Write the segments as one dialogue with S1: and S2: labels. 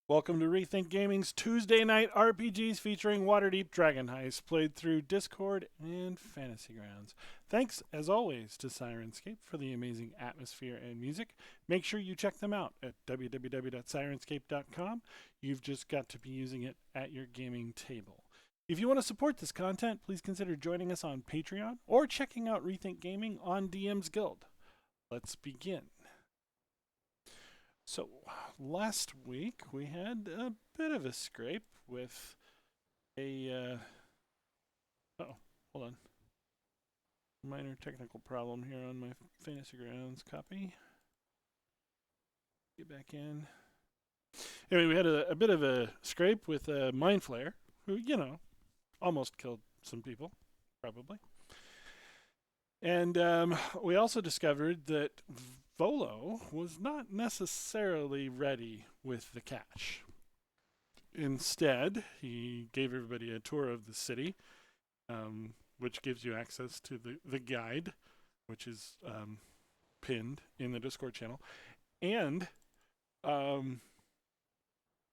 S1: Welcome to Rethink Gaming's Tuesday night RPGs featuring Waterdeep Dragon Heist, played through Discord and Fantasy Grounds. Thanks, as always, to Sirenscape for the amazing atmosphere and music. Make sure you check them out at www.sirenscape.com. You've just got to be using it at your gaming table. If you want to support this content, please consider joining us on Patreon or checking out Rethink Gaming on DM's Guild. Let's begin. So, last week we had a bit of a scrape with a. Oh, hold on. Minor technical problem here on my Fantasy Grounds copy. Get back in. Anyway, we had a bit of a scrape with a Mind Flayer, who, almost killed some people, probably. And we also discovered that Volo was not necessarily ready with the cache. Instead, he gave everybody a tour of the city, which gives you access to the guide, which is pinned in the Discord channel, and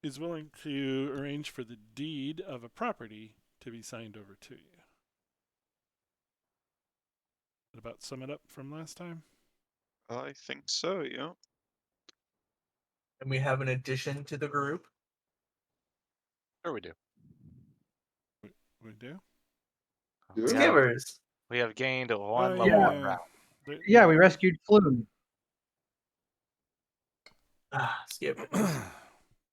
S1: is willing to arrange for the deed of a property to be signed over to you. That about sum it up from last time?
S2: I think so, yeah.
S3: And we have an addition to the group.
S4: Sure we do.
S1: We do?
S3: Skimmers.
S4: We have gained one level
S1: yeah.
S4: up round.
S5: Yeah, we rescued Flume.
S3: Skimmers.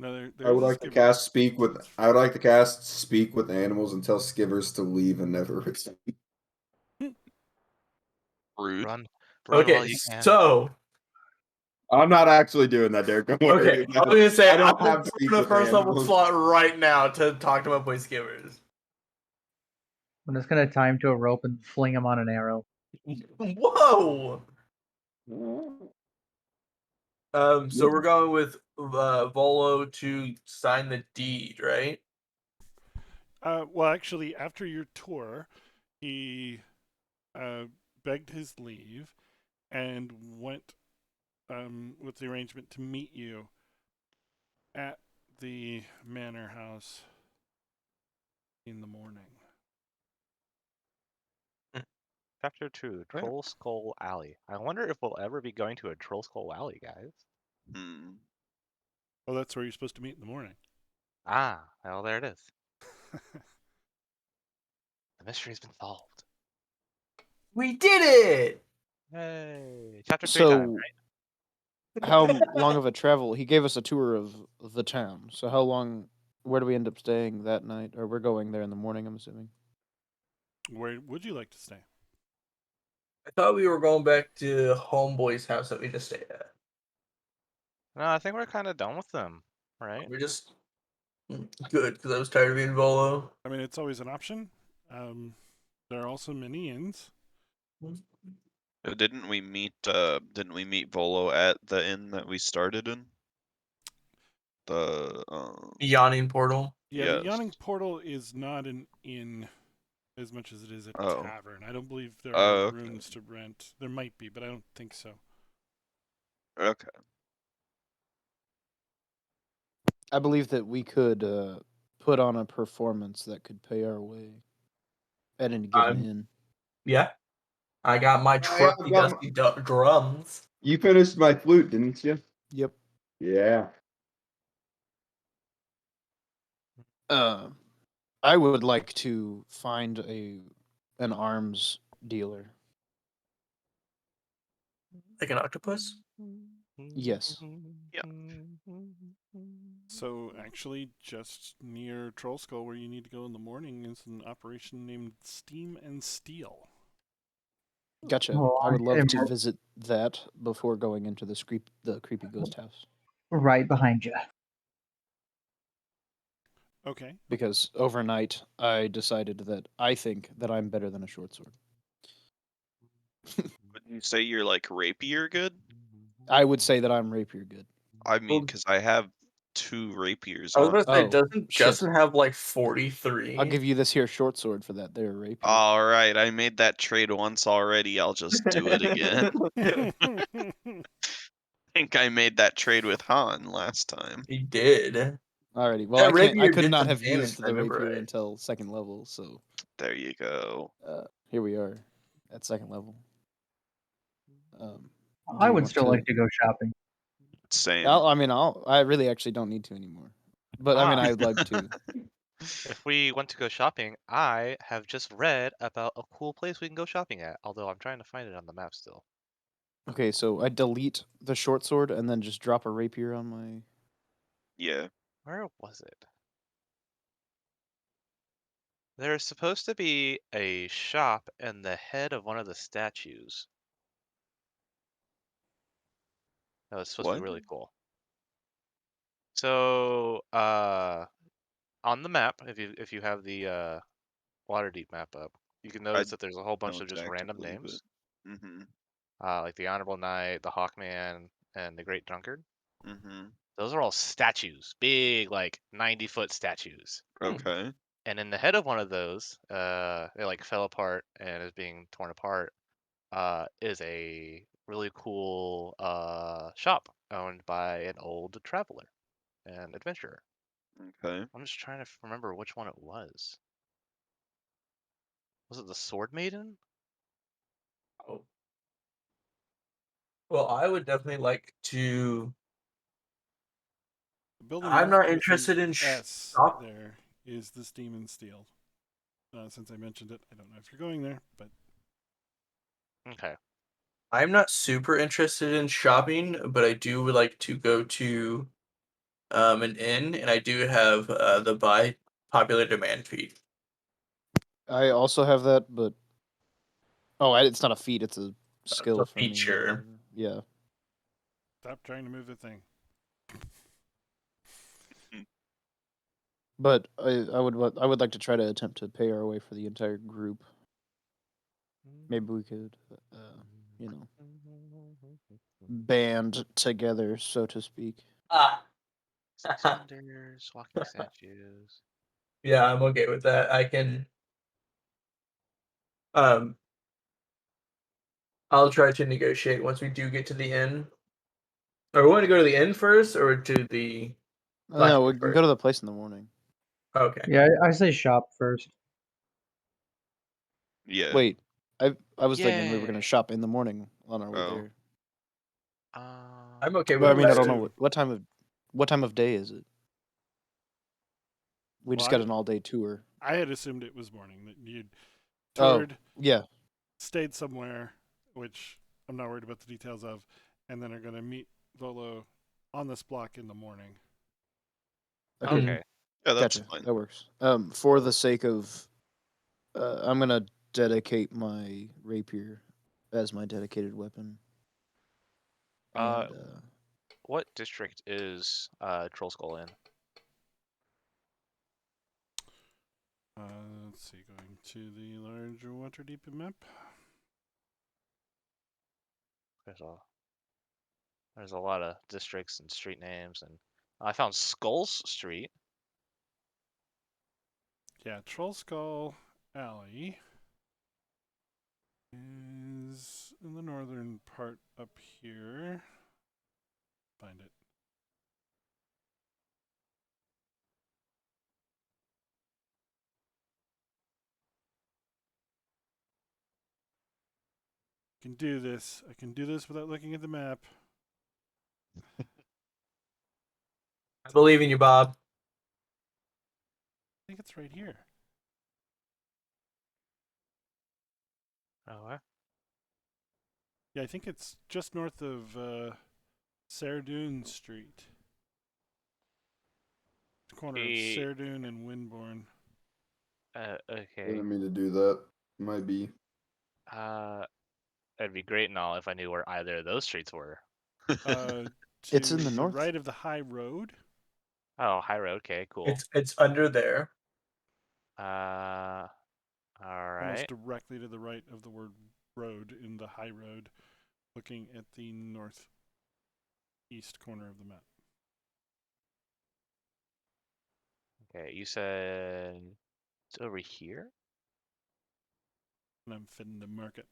S1: No,
S6: I would like to cast speak with. I would like to cast speak with animals and tell Skivers to leave and never return.
S2: Rude.
S4: Run while
S3: Okay,
S4: you can.
S3: so
S6: I'm not actually doing that, Derek. Don't worry.
S3: okay, I was gonna say
S6: I don't
S3: I'm
S6: have
S3: putting
S6: speak
S3: the
S6: with
S3: first level
S6: animals.
S3: slot right now to talk to my boy Skimmers.
S5: I'm just gonna tie him to a rope and fling him on an arrow.
S3: Whoa! So we're going with Volo to sign the deed, right?
S1: Well, actually, after your tour, he begged his leave and went with the arrangement to meet you at the manor house in the morning.
S4: Chapter 2, Troll Skull Alley. I wonder if we'll ever be going to a Troll Skull Alley, guys.
S1: Well, that's where you're supposed to meet in the morning.
S4: Ah, well, there it is. The mystery's been solved.
S3: We did it!
S4: Yay! Chapter 3
S7: So,
S4: time, right?
S7: how long of a travel? He gave us a tour of the town. So how long? Where do we end up staying that night? Or we're going there in the morning, I'm assuming.
S1: Where would you like to stay?
S3: I thought we were going back to Homeboy's house that we just stayed at.
S4: No, I think we're kind of done with them, right?
S3: We're just good because I was tired of being Volo.
S1: I mean, it's always an option. There are also many inns.
S2: Didn't we meet Volo at the inn that we started in? The
S3: Yawning Portal.
S1: Yeah,
S2: yes.
S1: the Yawning Portal is not an inn as much as it is a tavern. I don't believe there are rooms to rent. There might be, but I don't think so.
S2: Okay.
S7: I believe that we could put on a performance that could pay our way at any given inn.
S3: Yeah. I got my trusty dusty drums.
S6: You finished my flute, didn't you?
S7: Yep.
S6: Yeah.
S7: I would like to find an arms dealer.
S3: Like an octopus?
S7: Yes.
S2: Yeah.
S1: So, actually, just near Troll Skull, where you need to go in the morning, is an operation named Steam and Steel.
S7: Gotcha.
S5: Oh,
S7: I would love to
S5: I'm
S7: visit that before going into the creepy ghost house.
S5: right behind you.
S1: Okay.
S7: Because overnight, I decided that I think that I'm better than a short sword.
S2: Would you say you're like rapier good?
S7: I would say that I'm rapier good.
S2: I mean, because I have 2 rapiers
S3: I was
S2: on.
S3: gonna say,
S7: Oh,
S3: doesn't
S7: shit.
S3: Justin have like 43?
S7: I'll give you this here short sword for that. They're rapier.
S2: All right, I made that trade once already. I'll just do it again. I think I made that trade with Han last time.
S3: He did.
S7: Alrighty. Well,
S3: That
S7: I can't. I
S3: rapier
S7: could
S3: did
S7: not
S3: some
S7: have
S3: damage,
S7: used
S3: if I
S7: the
S3: remember
S7: rapier
S3: right.
S7: until 2nd level, so
S2: There you go.
S7: here we are at 2nd level. Do
S5: I
S7: you
S5: would
S7: want
S5: still like to go shopping.
S2: Same.
S7: I really actually don't need to anymore. But I mean,
S4: Ah.
S7: I'd like to.
S4: If we want to go shopping, I have just read about a cool place we can go shopping at. Although I'm trying to find it on the map still.
S7: Okay, so I delete the short sword and then just drop a rapier on my.
S2: Yeah.
S4: Where was it? There's supposed to be a shop in the head of one of the statues. That was supposed to be
S2: What?
S4: really cool. So, on the map, if you have the Waterdeep map up, you can notice that there's a whole bunch of
S2: Don't
S4: just random
S2: actively,
S4: names,
S2: Mm-hmm.
S4: like the Honorable Knight, the Hawkman, and the Great Drunkard.
S2: Mm-hmm.
S4: Those are all statues, big, like 90-foot statues.
S2: Okay.
S4: And in the head of one of those, it like fell apart and is being torn apart. Is a really cool shop owned by an old traveler and adventurer.
S2: Okay.
S4: I'm just trying to remember which one it was. Was it the Sword Maiden?
S3: Oh. Well, I would definitely like to.
S1: The building
S3: I'm not
S1: with an
S3: interested in
S1: S
S3: shop.
S1: there is this Demon Steel. Since I mentioned it, I don't know if you're going there, but
S4: Okay.
S3: I'm not super interested in shopping, but I do would like to go to an inn, and I do have the buy popular demand feed.
S7: I also have that, but it's not a feat; it's a skill for me.
S3: feature.
S7: Yeah.
S1: stop trying to move the thing.
S7: But I would like to try to attempt to pay our way for the entire group. Maybe we could, you know, band together, so to speak.
S3: Ah,
S4: Vendors, walking statues.
S3: yeah, I'm okay with that. I can. I'll try to negotiate once we do get to the inn. Are we want to go to the inn first, or to the?
S7: No, we
S3: blacksmith
S7: can
S3: first?
S7: go to the place in the morning.
S3: Okay.
S5: Yeah, I say shop first.
S2: Yeah.
S7: Wait, I was thinking we were
S4: Yeah.
S7: gonna shop in the morning on our way
S2: Oh.
S7: there.
S3: I'm okay
S7: But I
S3: with
S7: mean, I
S3: that
S7: don't
S3: too.
S7: know what time of day is it. We just
S1: Well,
S7: got an all-day tour.
S1: I had assumed it was morning that you'd
S7: Oh,
S1: toured,
S7: yeah.
S1: stayed somewhere, which I'm not worried about the details of, and then are going to meet Volo on this block in the morning.
S7: Okay.
S4: Okay.
S2: Yeah, that's
S7: Gotcha.
S2: fine.
S7: That works. For the sake of, I'm gonna dedicate my rapier as my dedicated weapon. And
S4: What district is Troll Skull in?
S1: Let's see, going to the larger Waterdeep map.
S4: There's a lot of districts and street names, and I found Skulls Street.
S1: Yeah, Troll Skull Alley is in the northern part up here. Find it. I can do this. I can do this without looking at the map.
S3: I believe in you, Bob.
S1: I think it's right here.
S4: Oh,
S1: Yeah, I think it's just north of Saradoon Street. Corner of Saradoon and Windborne.
S4: okay.
S6: Didn't mean to do that. Might be.
S4: It'd be great and all if I knew where either of those streets were.
S1: To
S7: It's in the north.
S1: right of the high road.
S4: Oh, High Road. Okay, cool.
S3: It's under there.
S4: All
S1: Almost
S4: right.
S1: directly to the right of the word road in the high road, looking at the northeast corner of the map.
S4: Okay, you said it's over here?
S1: And I'm fitting the market.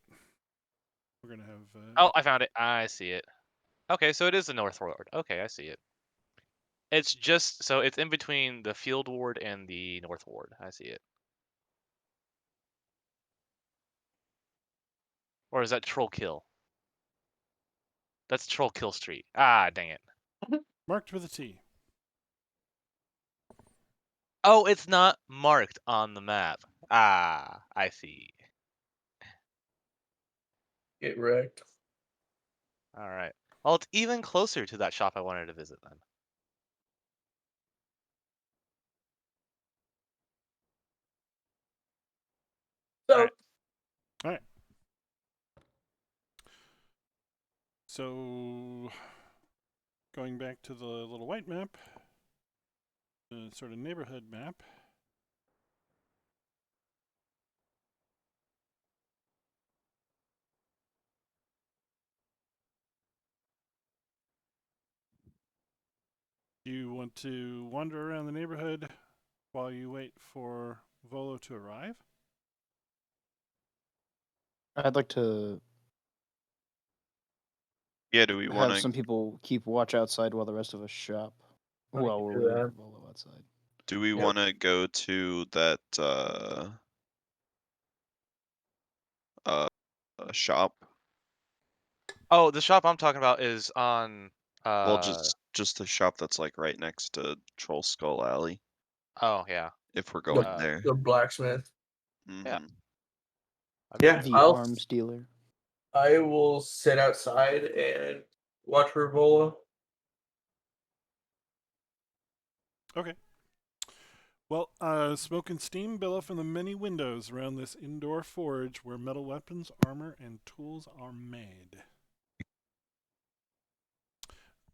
S1: We're gonna have.
S4: Oh, I found it. I see it. Okay, so it is the North Road. Okay, I see it. It's just so it's in between the field ward and the north ward. I see it. Or is that Troll Kill? That's Troll Kill Street. Ah, dang it.
S1: Marked with a T.
S4: Oh, it's not marked on the map. Ah, I see.
S3: Get wrecked.
S4: All right. Well, it's even closer to that shop I wanted to visit then.
S3: So
S1: Alright. Alright. So, going back to the little white map, the sort of neighborhood map. Do you want to wander around the neighborhood while you wait for Volo to arrive?
S7: I'd like to
S2: Yeah, do we
S7: have
S2: want
S7: some
S2: to
S7: people keep watch outside while the rest of us shop.
S3: We
S7: While
S3: can
S7: we're
S3: do
S7: waiting
S3: that.
S7: for Volo outside.
S2: do we
S3: Yep.
S2: want to go to that shop?
S4: Oh, the shop I'm talking about is on
S2: Well, just the shop that's like right next to Troll Skull Alley.
S4: oh yeah.
S2: If we're going
S4: Uh,
S2: there.
S3: The blacksmith.
S4: Yeah.
S2: Mhm.
S4: I'd be
S3: Yeah,
S4: down
S7: The
S4: for that.
S7: arms dealer.
S3: I will sit outside and watch for Vola.
S1: Okay. Well, smoke and steam billow from the many windows around this indoor forge where metal weapons, armor, and tools are made.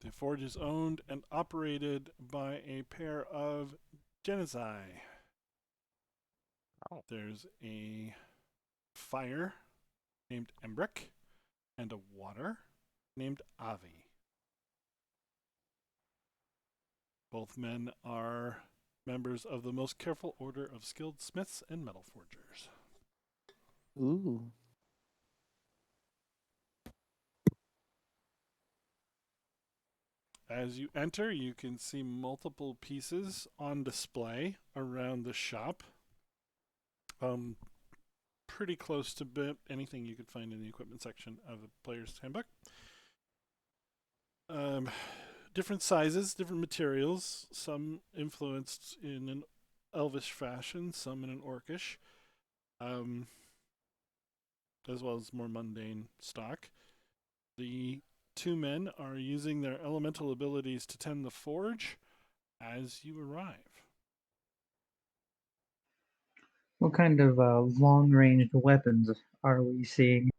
S1: The forge is owned and operated by a pair of Genizai.
S4: Oh.
S1: There's a fire named Embrick and a water named Avi. Both men are members of the most careful order of skilled smiths and metal forgers.
S7: Ooh.
S1: As you enter, you can see multiple pieces on display around the shop. Pretty close to anything you could find in the equipment section of the player's handbook. Different sizes, different materials, some influenced in an elvish fashion, some in an orcish, as well as more mundane stock. The two men are using their elemental abilities to tend the forge as you arrive.
S5: What kind of long-range weapons are we seeing?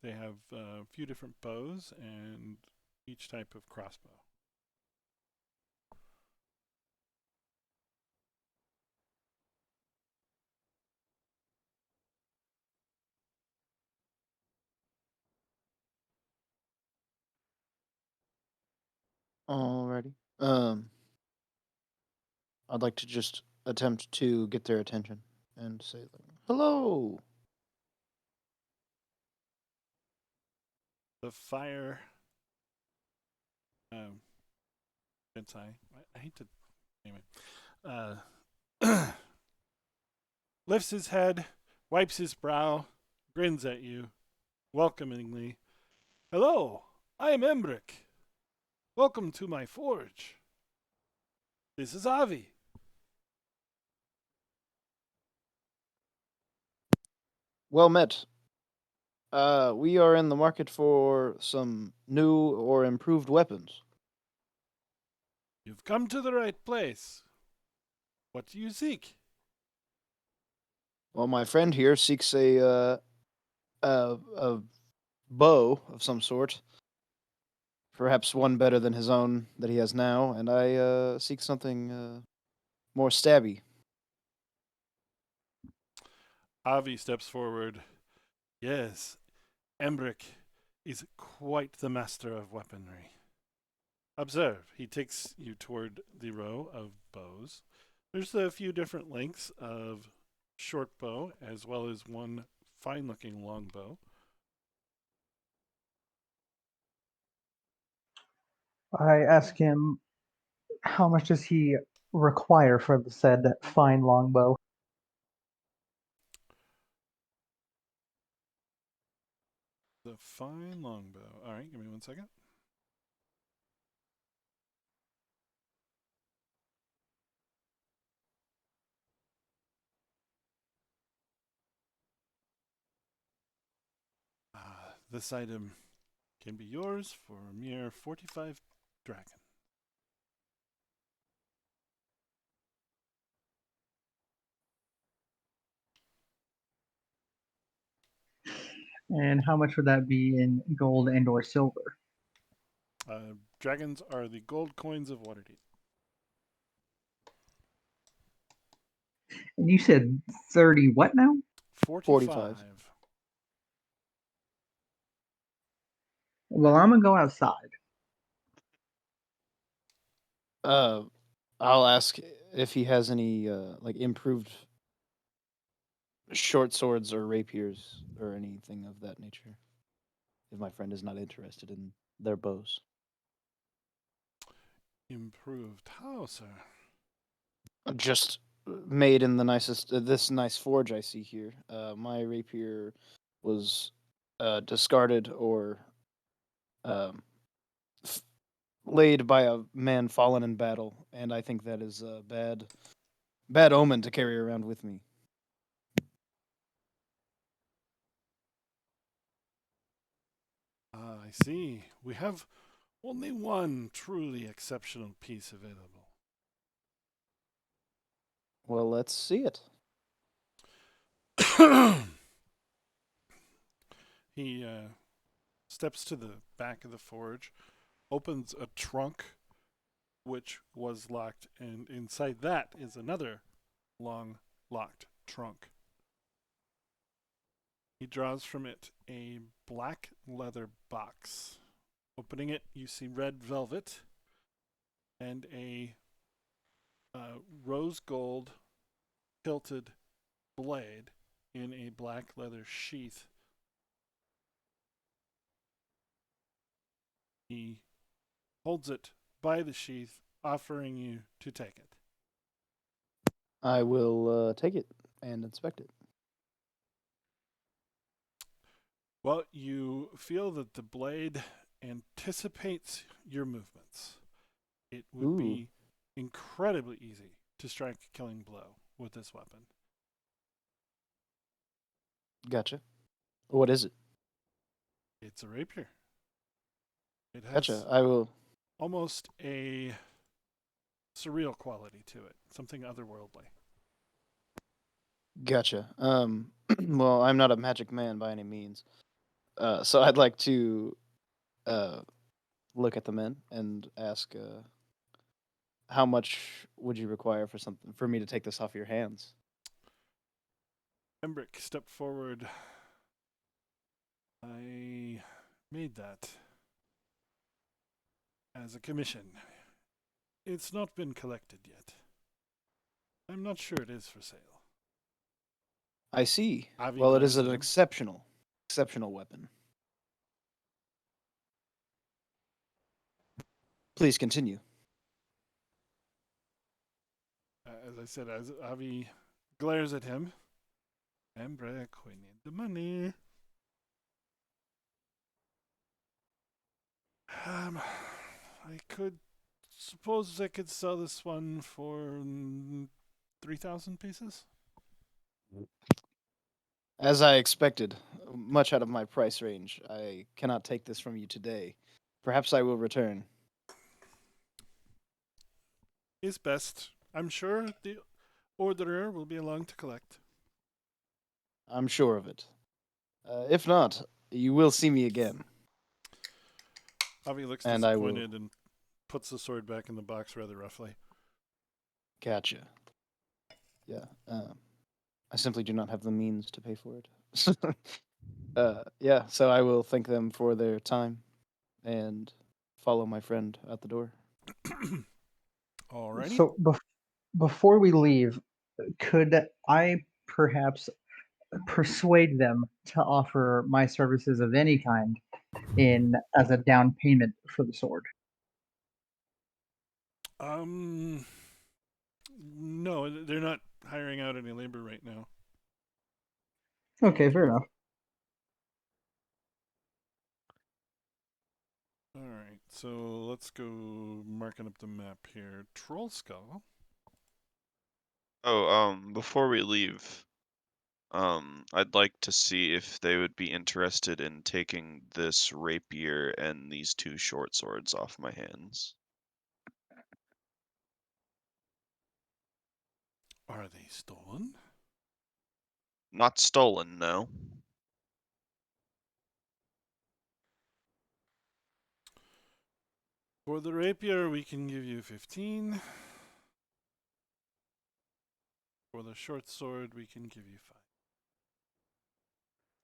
S1: They have a few different bows and each type of crossbow.
S7: Alrighty. I'd like to just attempt to get their attention and say, like, "Hello."
S1: The fire. I hate to. Anyway. Lifts his head, wipes his brow, grins at you, welcomingly. Hello, I am Embrick. Welcome to my forge. This is Avi.
S7: Well met. We are in the market for some new or improved weapons.
S1: You've come to the right place. What do you seek?
S7: Well, my friend here seeks a bow of some sort, perhaps one better than his own that he has now, and I seek something more stabby.
S1: Avi steps forward. Yes, Embrick is quite the master of weaponry. Observe, he takes you toward the row of bows. There's a few different lengths of short bow, as well as one fine-looking long bow.
S5: I ask him, How much does he require for the said fine longbow?
S1: The fine longbow. All right, give me 1 second. This item can be yours for a mere 45 dragon.
S5: And how much would that be in gold and or silver?
S1: Dragons are the gold coins of Waterdeep.
S5: And you said 30 what now?
S1: 45.
S5: Well, I'm gonna go outside.
S7: I'll ask if he has any like improved short swords or rapiers or anything of that nature. If my friend is not interested in their bows.
S1: Improved. How, sir?
S7: Just made in the nicest this nice forge I see here. My rapier was discarded or um, laid by a man fallen in battle, and I think that is a bad omen to carry around with me.
S1: I see. We have only one truly exceptional piece available.
S7: Well, let's see it.
S1: He steps to the back of the forge, opens a trunk which was locked, and inside that is another long locked trunk. He draws from it a black leather box. Opening it, you see red velvet and a rose gold hilted blade in a black leather sheath. He holds it by the sheath, offering you to take it.
S7: I will take it and inspect it.
S1: Well, you feel that the blade anticipates your movements. It would be incredibly easy to strike a killing blow with this weapon.
S7: Gotcha. What is it?
S1: It's a rapier. It has
S7: Gotcha. I will.
S1: almost a surreal quality to it, something otherworldly.
S7: Gotcha. Well, I'm not a magic man by any means. So I'd like to look at the men and ask how much would you require for me to take this off your hands?
S1: Embrick, step forward. I made that as a commission. It's not been collected yet. I'm not sure it is for sale.
S7: I see.
S1: Avi
S7: Well, it is
S1: glares at
S7: an
S1: him.
S7: exceptional weapon. Please continue.
S1: As I said, as Avi glares at him, Embrick, we need the money. I suppose I could sell this one for 3,000 pieces.
S7: As I expected, much out of my price range. I cannot take this from you today. Perhaps I will return.
S1: Is best. I'm sure the orderer will be along to collect.
S7: I'm sure of it. If not, you will see me again.
S1: Avi looks
S7: And I will-
S1: disappointed and puts the sword back in the box rather roughly.
S7: Gotcha. Yeah. I simply do not have the means to pay for it. Yeah, so I will thank them for their time and follow my friend out the door.
S1: Alrighty.
S5: So before we leave, could I perhaps persuade them to offer my services of any kind in as a down payment for the sword?
S1: No, they're not hiring out any labor right now.
S5: Okay, fair enough.
S1: All right, so let's go marking up the map here. Troll Skull.
S2: Oh, before we leave, I'd like to see if they would be interested in taking this rapier and these 2 short swords off my hands.
S1: Are they stolen?
S2: Not stolen, no.
S1: For the rapier, we can give you 15. For the short sword, we can give you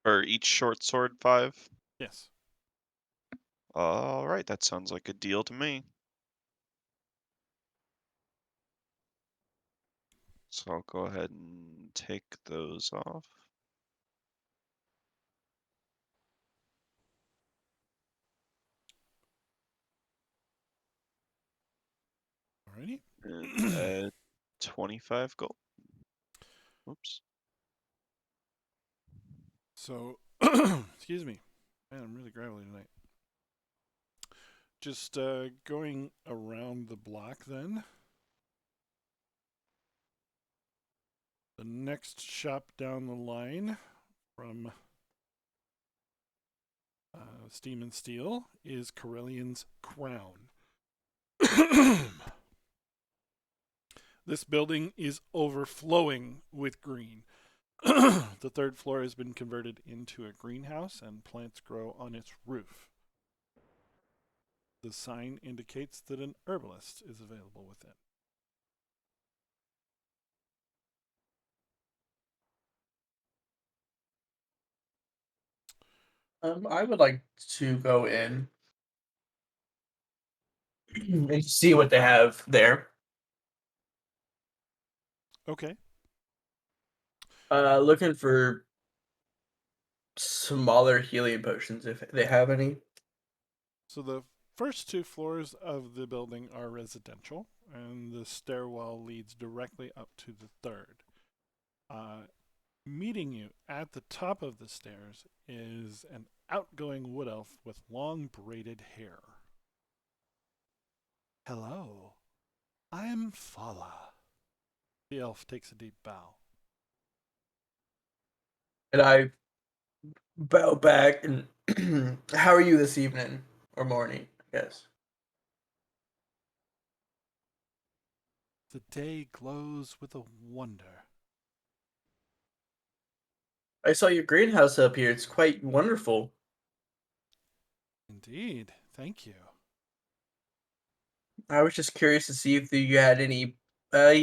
S1: 5.
S2: Or each short sword 5?
S1: Yes.
S2: Alright, that sounds like a deal to me. So I'll go ahead and take those off.
S1: Alrighty.
S2: And add 25 gold. Oops.
S1: So, excuse me. Man, I'm really gravelly tonight. Just going around the block then. The next shop down the line from Steam and Steel is Corellian's Crown. This building is overflowing with green. The 3rd floor has been converted into a greenhouse and plants grow on its roof. The sign indicates that an herbalist is available within.
S3: I would like to go in and see what they have there.
S1: Okay.
S3: Looking for smaller healing potions if they have any.
S1: So the first 2 floors of the building are residential, and the stairwell leads directly up to the 3rd. Meeting you at the top of the stairs is an outgoing wood elf with long braided hair. Hello, I'm Fala. The elf takes a deep bow.
S3: And I bow back and how are you this evening or morning, I guess.
S1: The day glows with a wonder.
S3: I saw your greenhouse up here. It's quite wonderful.
S1: Indeed, thank you.
S3: I was just curious to see if you had any uh,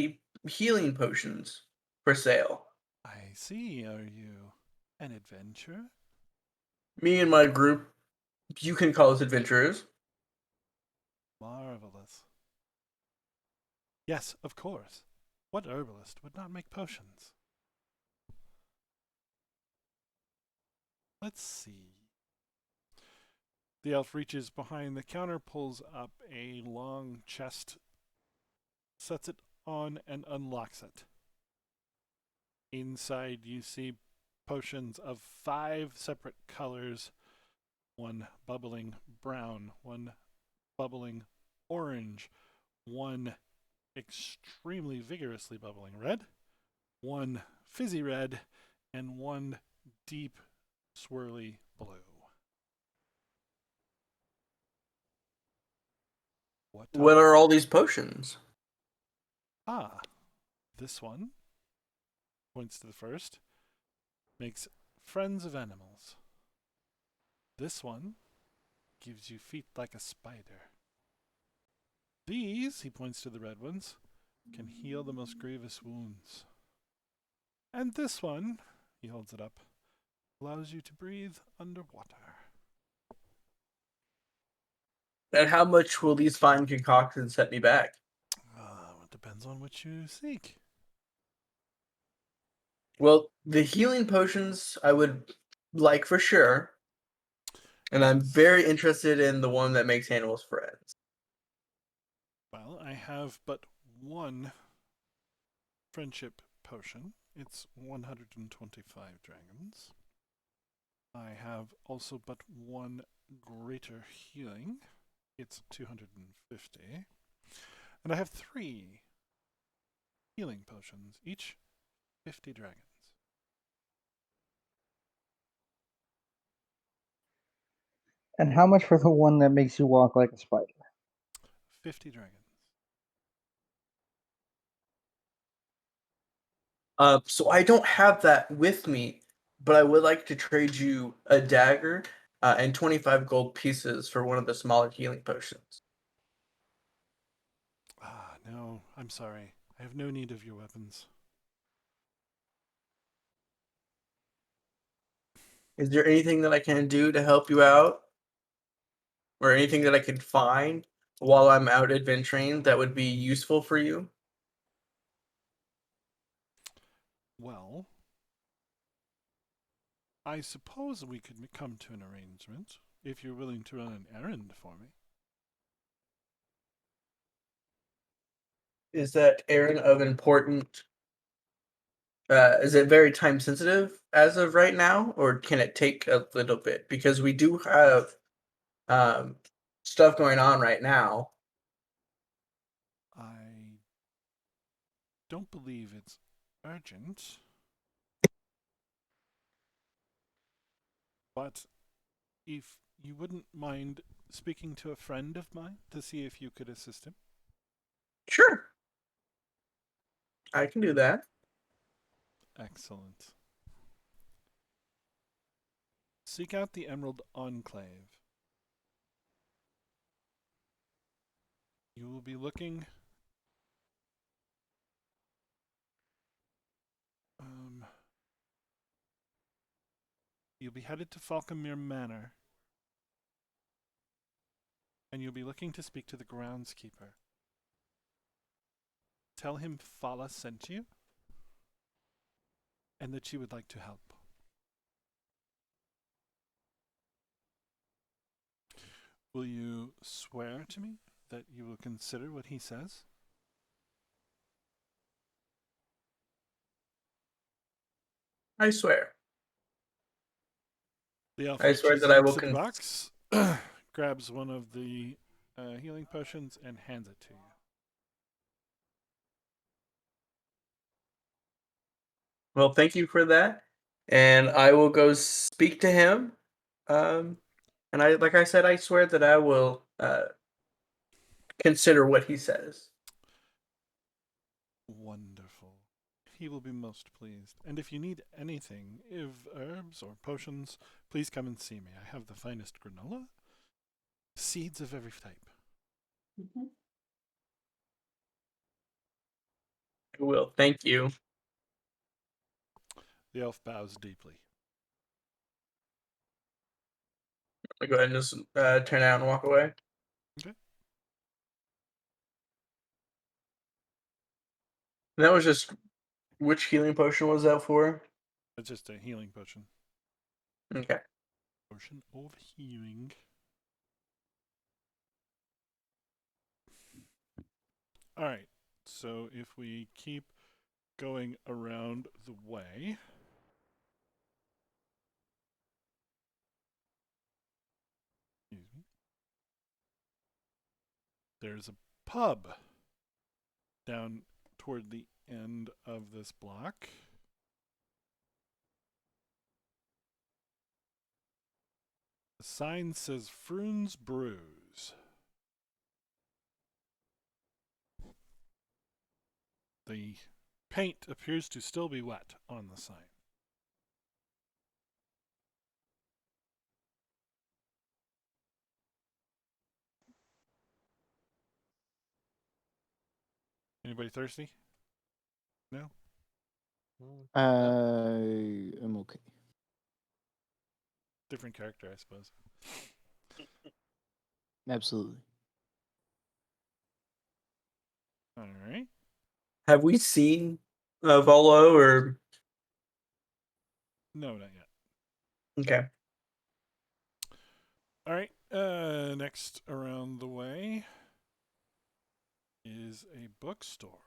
S3: healing potions for sale.
S1: I see, are you an adventurer?
S3: Me and my group, you can call us adventurers.
S1: Marvelous. Yes, of course. What herbalist would not make potions? Let's see. The elf reaches behind the counter, pulls up a long chest, sets it on, and unlocks it. Inside, you see potions of 5 separate colors, one bubbling brown, one bubbling orange, one extremely vigorously bubbling red, one fizzy red, and one deep swirly blue.
S3: What are all these potions?
S1: Ah, this one points to the first, makes friends of animals. This one gives you feet like a spider. These, he points to the red ones, can heal the most grievous wounds. And this one, he holds it up, allows you to breathe underwater.
S3: And how much will these fine concoctions set me back?
S1: It depends on what you seek.
S3: Well, the healing potions I would like for sure. And I'm very interested in the one that makes animals friends.
S1: Well, I have but one friendship potion. It's 125 dragons. I have also but one greater healing. It's 250. And I have 3 healing potions, each 50 dragons.
S5: And how much for the one that makes you walk like a spider?
S1: 50 dragons.
S3: So I don't have that with me, but I would like to trade you a dagger and 25 gold pieces for one of the smaller healing potions.
S1: Ah, no, I'm sorry. I have no need of your weapons.
S3: Is there anything that I can do to help you out? Or anything that I can find while I'm out adventuring that would be useful for you?
S1: Well, I suppose we could come to an arrangement if you're willing to run an errand for me.
S3: Is that errand of important? Is it very time sensitive as of right now, or can it take a little bit? Because we do have um, stuff going on right now.
S1: I don't believe it's urgent, but if you wouldn't mind speaking to a friend of mine to see if you could assist him.
S3: Sure, I can do that.
S1: Excellent. Seek out the Emerald Enclave. You will be looking you'll be headed to Falconmere Manor, and you'll be looking to speak to the groundskeeper. Tell him Fala sent you, and that she would like to help. Will you swear to me that you will consider what he says?
S3: I swear.
S1: The elf
S3: I swear
S1: reaches
S3: that I will
S1: into the box, grabs one of the healing potions, and hands it to you.
S3: Well, thank you for that, and I will go speak to him. And like I said, I swear that I will consider what he says.
S1: Wonderful. He will be most pleased. And if you need anything, if herbs or potions, please come and see me. I have the finest granola, seeds of every type.
S3: I will. Thank you.
S1: The elf bows deeply.
S3: I'll go ahead and just turn out and walk away.
S1: Okay.
S3: And that was just which healing potion was that for?
S1: It's just a healing potion.
S3: Okay.
S1: Potion of healing. Alright, so if we keep going around the way. Excuse me. There's a pub down toward the end of this block. The sign says Froon's Brews. The paint appears to still be wet on the sign. Anybody thirsty? No?
S7: I am okay.
S1: Different character, I suppose.
S7: Absolutely.
S1: Alright.
S3: Have we seen Volo or?
S1: No, not yet.
S3: Okay.
S1: Alright, next around the way. is a bookstore.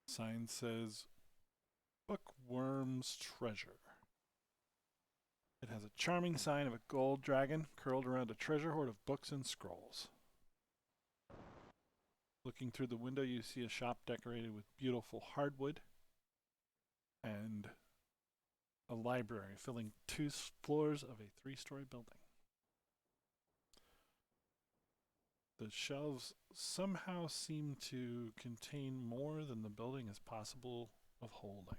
S1: Sign says Bookworm's Treasure. It has a charming sign of a gold dragon curled around a treasure hoard of books and scrolls. Looking through the window, you see a shop decorated with beautiful hardwood and a library filling 2 floors of a 3-story building. The shelves somehow seem to contain more than the building is possible of holding.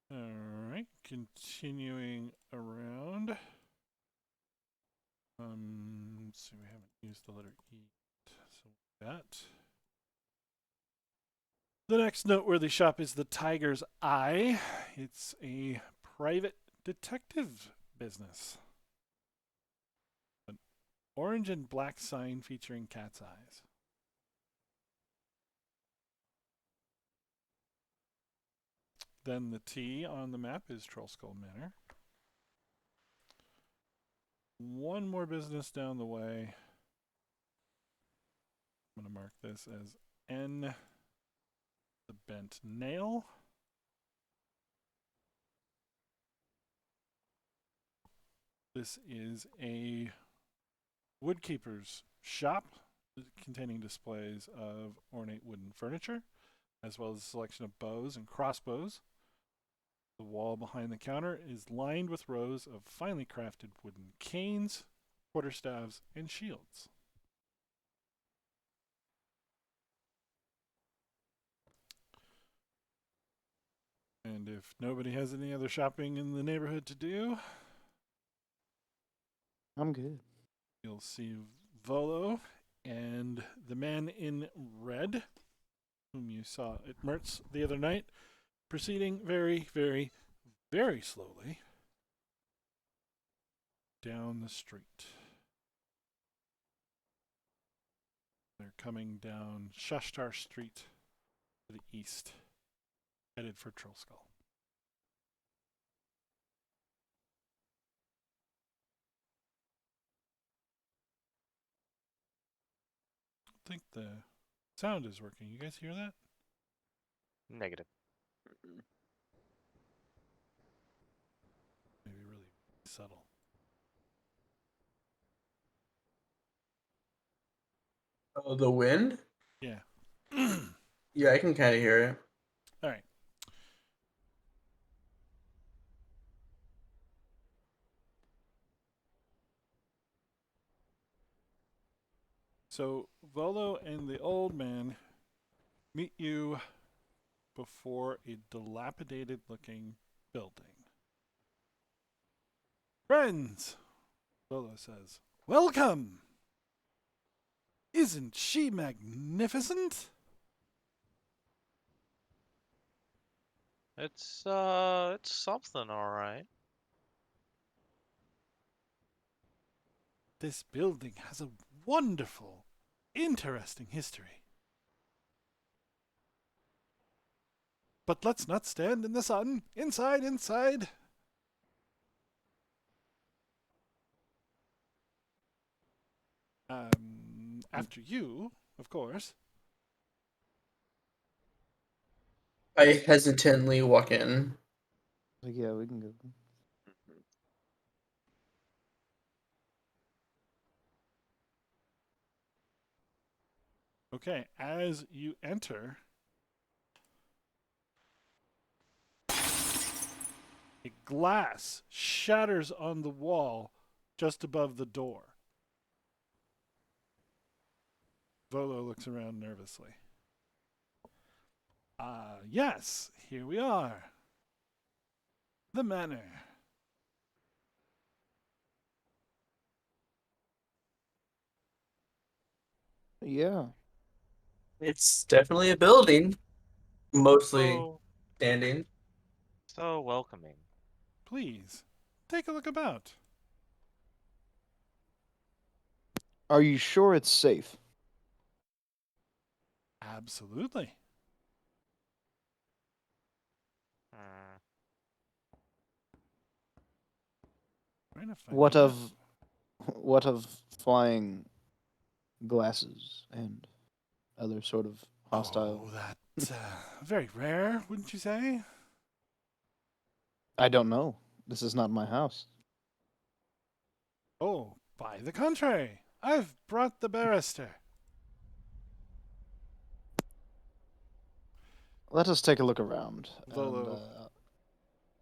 S1: Alright, continuing around. Let's see, we haven't used the letter E yet, so that. The next noteworthy shop is the Tiger's Eye. It's a private detective business. An orange and black sign featuring cat's eyes. Then the T on the map is Trollskull Manor. One more business down the way. I'm going to mark this as N, the Bent Nail. This is a woodkeeper's shop containing displays of ornate wooden furniture, as well as a selection of bows and crossbows. The wall behind the counter is lined with rows of finely crafted wooden canes, quarterstaves, and shields. And if nobody has any other shopping in the neighborhood to do,
S7: I'm good.
S1: you'll see Volo and the man in red, whom you saw at Mertz the other night, proceeding very, very, very slowly down the street. They're coming down Shashtar Street to the east, headed for Trollskull. I think the sound is working. You guys hear that?
S4: Negative.
S1: Maybe really subtle.
S3: Oh, the wind?
S1: Yeah.
S3: Yeah, I can kind of hear it.
S1: All right. So Volo and the old man meet you before a dilapidated looking building. Friends, Volo says, welcome! Isn't she magnificent?
S4: It's something, all right.
S1: This building has a wonderful, interesting history. But let's not stand in the sun. Inside, inside. After you, of course.
S3: I hesitantly walk in.
S7: Like, yeah, we can go.
S1: Okay, as you enter, a glass shatters on the wall just above the door. Volo looks around nervously. Yes, here we are. The manor.
S7: Yeah.
S3: It's definitely a building, mostly
S4: So
S3: standing.
S4: so welcoming.
S1: Please, take a look about.
S7: Are you sure it's safe?
S1: Absolutely.
S4: Mm,
S1: Trying to find
S7: What
S1: the map.
S7: of what of flying glasses and other sort of hostile?
S1: Oh, that's very rare, wouldn't you say?
S7: I don't know. This is not my house.
S1: Oh, by the contrary, I've brought the barrister.
S7: Let us take a look around. And,
S1: Volo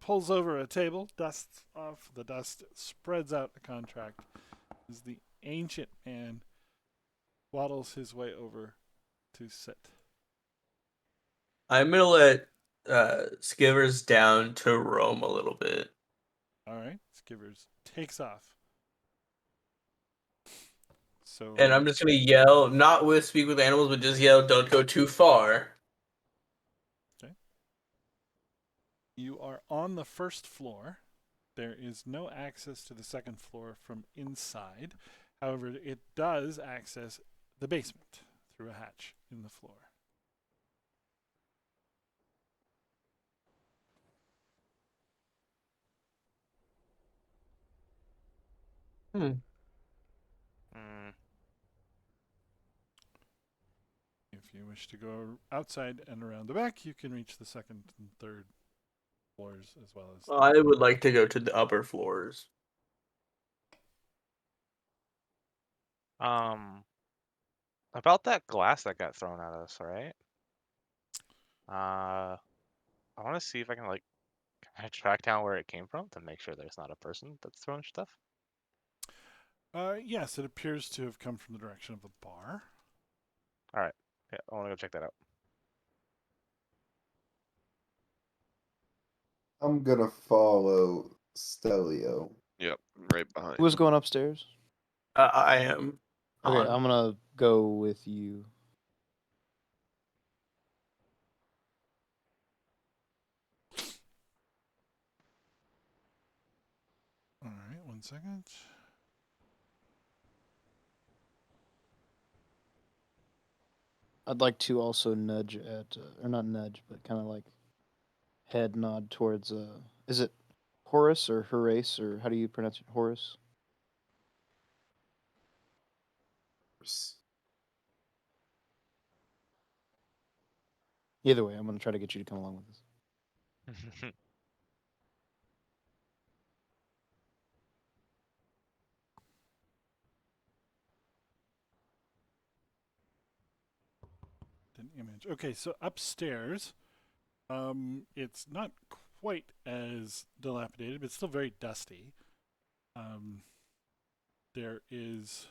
S1: pulls over a table, dusts off the dust, spreads out the contract. As the ancient man waddles his way over to sit.
S3: I'm gonna let Skivers down to roam a little bit.
S1: All right, Skivers takes off. So
S3: And I'm just gonna yell, not with speak with animals, but just yell, "Don't go too far."
S1: you are on the first floor. There is no access to the second floor from inside. However, it does access the basement through a hatch in the floor.
S3: Hmm.
S4: mm,
S1: If you wish to go outside and around the back, you can reach the second and third floors as well as.
S3: I would like to go to the upper floors.
S4: about that glass that got thrown at us, right? I want to see if I can like kind of track down where it came from to make sure there's not a person that's throwing stuff.
S1: Yes, it appears to have come from the direction of the bar.
S4: All right, yeah, I want to go check that out.
S6: I'm gonna follow Stelio.
S2: Yep, right behind.
S7: Who was going upstairs?
S3: I am.
S7: Okay,
S3: On.
S7: I'm gonna go with you.
S1: All right, 1 second.
S7: I'd like to also nudge at, or not nudge, but kind of like head nod towards. Is it Horace or Horace or how do you pronounce it? Horace. Either way, I'm gonna try to get you to come along with us.
S1: An image. Okay, so upstairs, it's not quite as dilapidated, but it's still very dusty. There is,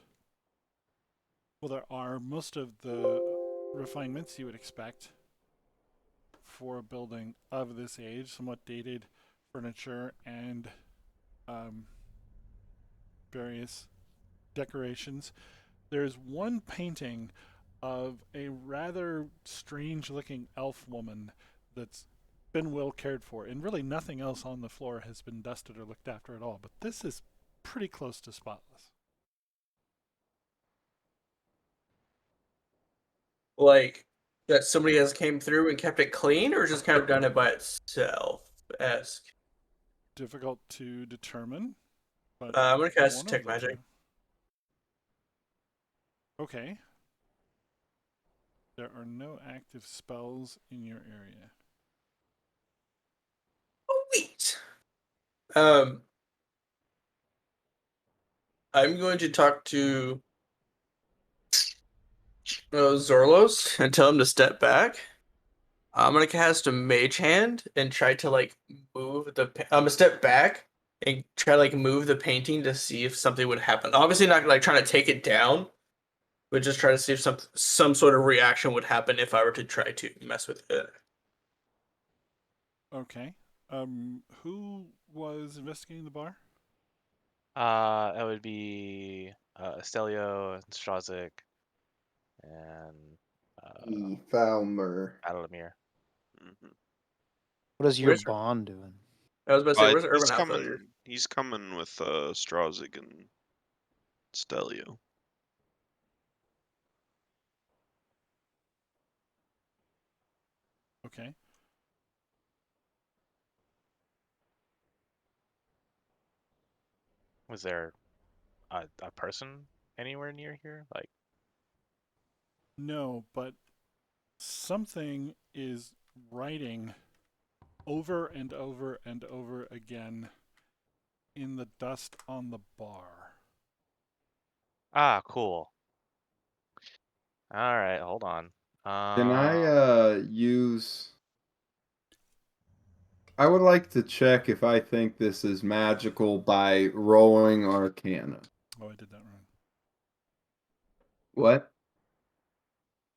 S1: well, there are most of the refinements you would expect for a building of this age, somewhat dated furniture and various decorations. There's one painting of a rather strange looking elf woman that's been well cared for, and really nothing else on the floor has been dusted or looked after at all. But this is pretty close to spotless.
S3: Like that somebody has came through and kept it clean, or just kind of done it by itself. Esque.
S1: Difficult to determine, but
S3: I'm gonna cast
S1: one of
S3: Detect
S1: the
S3: Magic.
S1: two. Okay. There are no active spells in your area.
S3: Sweet. Um, I'm going to talk to Zorlos and tell him to step back. I'm gonna cast a Mage Hand and try to like move the. I'm gonna step back and try to like move the painting to see if something would happen. Obviously, not like trying to take it down, but just try to see if some sort of reaction would happen if I were to try to mess with it.
S1: Okay. Who was investigating the bar?
S4: That would be Estelio and Strazik and
S6: Falmer.
S4: Adelamir.
S2: Hmm.
S7: What is your
S3: Where's
S7: bond doing?
S3: I was about to say, where's Urban
S2: He's
S3: Outfitter?
S2: coming. He's coming with Strazig and Stelio.
S1: Okay.
S4: Is there a person anywhere near here? Like,
S1: No, but something is writing over and over and over again in the dust on the bar.
S4: cool. All right, hold on.
S6: Can I use? I would like to check if I think this is magical by rolling Arcana.
S1: Oh, I did that wrong.
S6: What?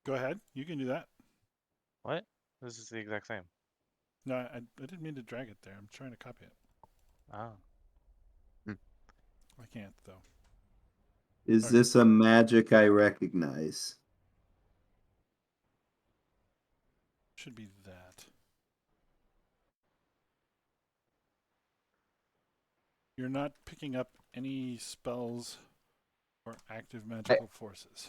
S1: Go ahead. You can do that.
S4: What? This is the exact same.
S1: No, I didn't mean to drag it there. I'm trying to copy it.
S4: Oh.
S1: I can't, though.
S6: Is
S1: Alright.
S6: this a magic I recognize?
S1: Should be that. You're not picking up any spells or active magical forces.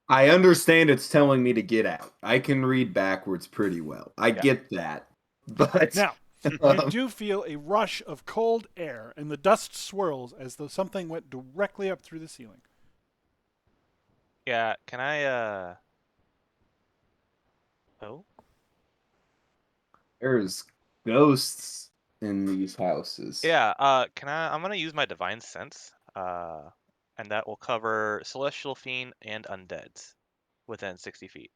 S6: I understand it's telling me to get out. I can read backwards pretty well. I get that. But
S1: Now, you do feel a rush of cold air, and the dust swirls as though something went directly up through the ceiling.
S4: Yeah, can I Oh?
S6: there's ghosts in these houses.
S4: Yeah, I'm gonna use my divine sense. And that will cover celestial fiend and undeads within 60 feet.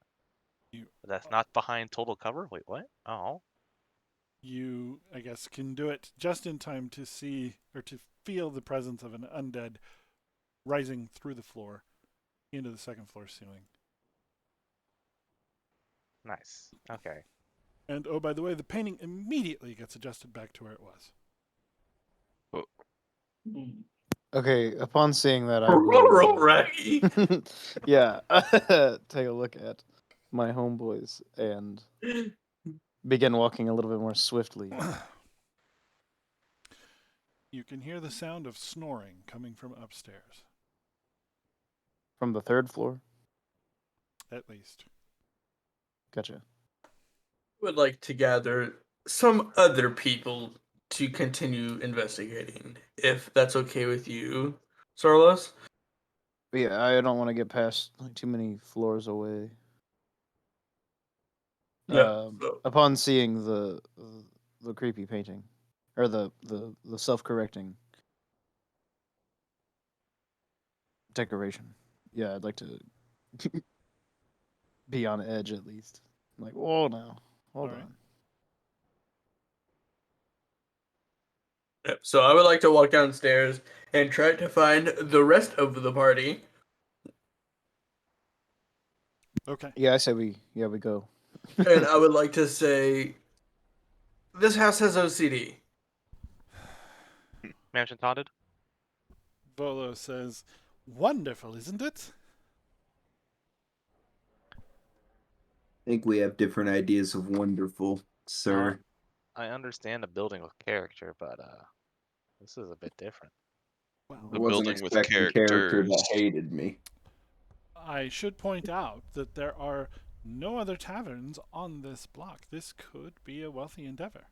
S4: That's not behind total cover? Wait, what? Oh.
S1: You, I guess, can do it just in time to see or to feel the presence of an undead rising through the floor into the second floor ceiling.
S4: Nice. Okay.
S1: And oh, by the way, the painting immediately gets adjusted back to where it was.
S7: Okay, upon seeing that, I
S3: Roll,
S7: will.
S3: Raggy.
S7: Yeah, take a look at my homeboys and begin walking a little bit more swiftly.
S1: You can hear the sound of snoring coming from upstairs,
S7: From the third floor.
S1: at least.
S7: Gotcha.
S3: Would like to gather some other people to continue investigating, if that's okay with you, Sorlos.
S7: But yeah, I don't want to get past like too many floors away.
S3: So-
S7: Upon seeing the creepy painting, or the self-correcting decoration, yeah, I'd like to be on edge at least. Like, whoa, now, hold
S1: All right.
S7: on.
S3: Yep, so I would like to walk downstairs and try to find the rest of the party.
S1: Okay.
S7: Yeah, I say we go.
S3: And I would like to say, this house has OCD.
S4: Mansion taunted?
S1: Volo says, "Wonderful, isn't it?"
S6: I think we have different ideas of wonderful, sir.
S4: I understand a building with character, but this is a bit different.
S6: I
S1: Well,
S6: wasn't
S2: building with
S6: expecting character that
S2: characters.
S6: hated me.
S1: I should point out that there are no other taverns on this block. This could be a wealthy endeavor.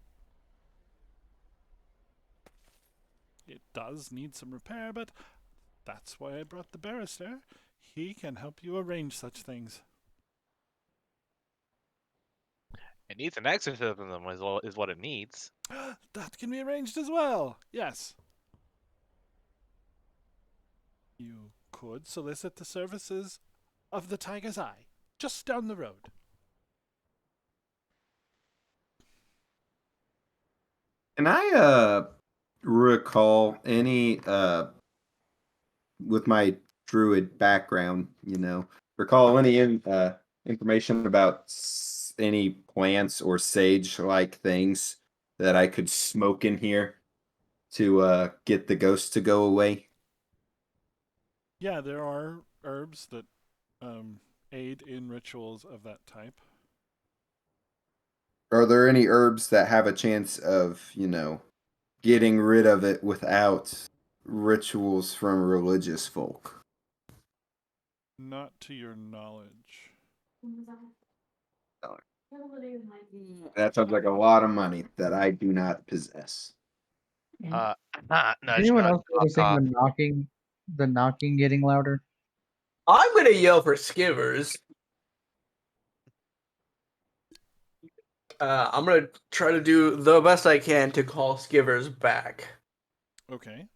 S1: It does need some repair, but that's why I brought the barrister. He can help you arrange such things.
S4: It needs an exorcism is what it needs.
S1: That can be arranged as well. Yes. You could solicit the services of the Tiger's Eye, just down the road.
S6: Can I recall any with my druid background, recall any information about any plants or sage-like things that I could smoke in here to get the ghost to go away?
S1: Yeah, there are herbs that aid in rituals of that type.
S6: Are there any herbs that have a chance of, getting rid of it without rituals from religious folk?
S1: Not to your knowledge.
S6: That sounds like a lot of money that I do not possess.
S4: Nudge,
S5: Is anyone
S4: nudge,
S5: else
S4: knock,
S5: noticing
S4: knock.
S5: the knocking getting louder?
S3: I'm gonna yell for Skivers. I'm gonna try to do the best I can to call Skivers back.
S1: Okay.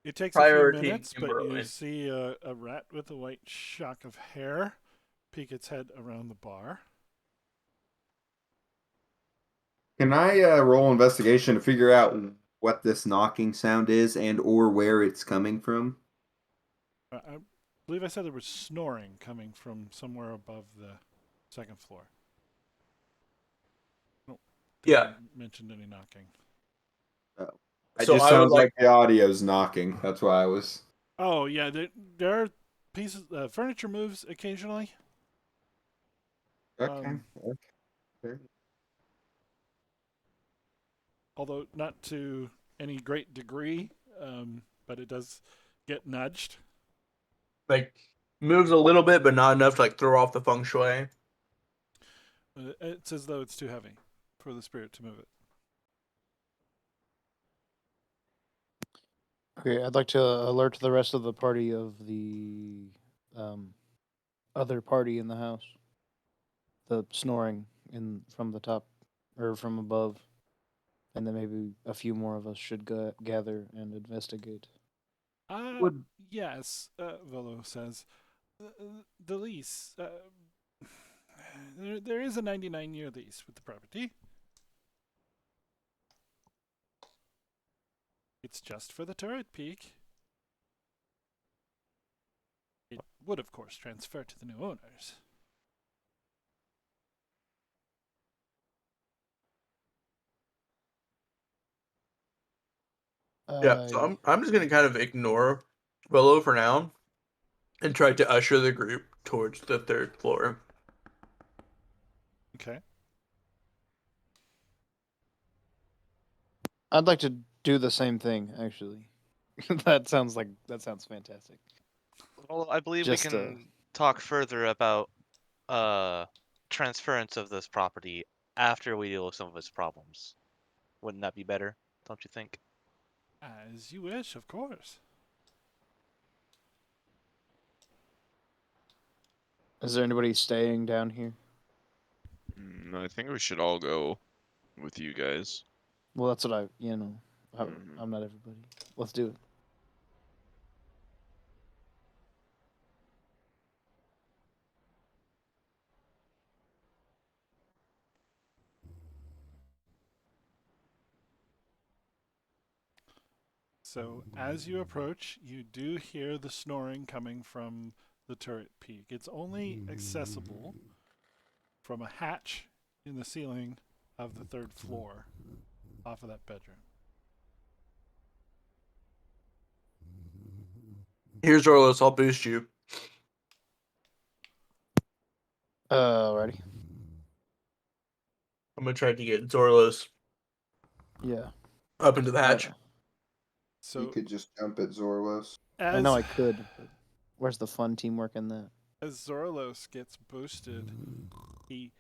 S1: It takes a few
S3: Priority
S1: minutes, but you
S3: Timberland.
S1: see a rat with a white shock of hair peek its head around the bar.
S6: Can I roll investigation to figure out what this knocking sound is and or where it's coming from?
S1: I believe I said there was snoring coming from somewhere above the second floor. No,
S3: Yeah.
S1: mentioned any knocking.
S6: Oh. It
S3: So
S6: just
S3: I would
S6: sounds
S3: like-
S6: like the audio's knocking. That's why I was.
S1: Oh yeah, there are pieces. Furniture moves occasionally.
S6: Okay. Okay.
S1: Although not to any great degree, but it does get nudged.
S3: Like moves a little bit, but not enough to like throw off the feng shui.
S1: It's as though it's too heavy for the spirit to move it.
S7: Okay, I'd like to alert the rest of the party of the other party in the house. The snoring from the top or from above, and then maybe a few more of us should gather and investigate.
S1: Yes, Volo says. The lease. There is a 99-year lease with the property. It's just for the turret peak. It would, of course, transfer to the new owners.
S3: Yeah, so I'm just gonna kind of ignore Willow for now and try to usher the group towards the third floor.
S1: Okay.
S7: I'd like to do the same thing, actually. that sounds fantastic.
S4: Well, I believe
S7: Just,
S4: we can talk further about transference of this property after we deal with some of its problems. Wouldn't that be better? Don't you think?
S1: As you wish, of course.
S7: Is there anybody staying down here?
S2: I think we should all go with you guys.
S7: Well, that's what I'm
S2: Mhm.
S7: not everybody. Let's do it.
S1: So, as you approach, you do hear the snoring coming from the turret peak. It's only accessible from a hatch in the ceiling of the third floor off of that bedroom.
S3: Here's Orlos, I'll boost you.
S7: Alrighty.
S3: I'm gonna try to get Zorlos
S7: Yeah.
S3: up into the hatch.
S6: You
S1: So,
S6: could just jump at Zorlos.
S7: I
S1: as
S7: know I could, but where's the fun teamwork in that?
S1: as Zorlos gets boosted, he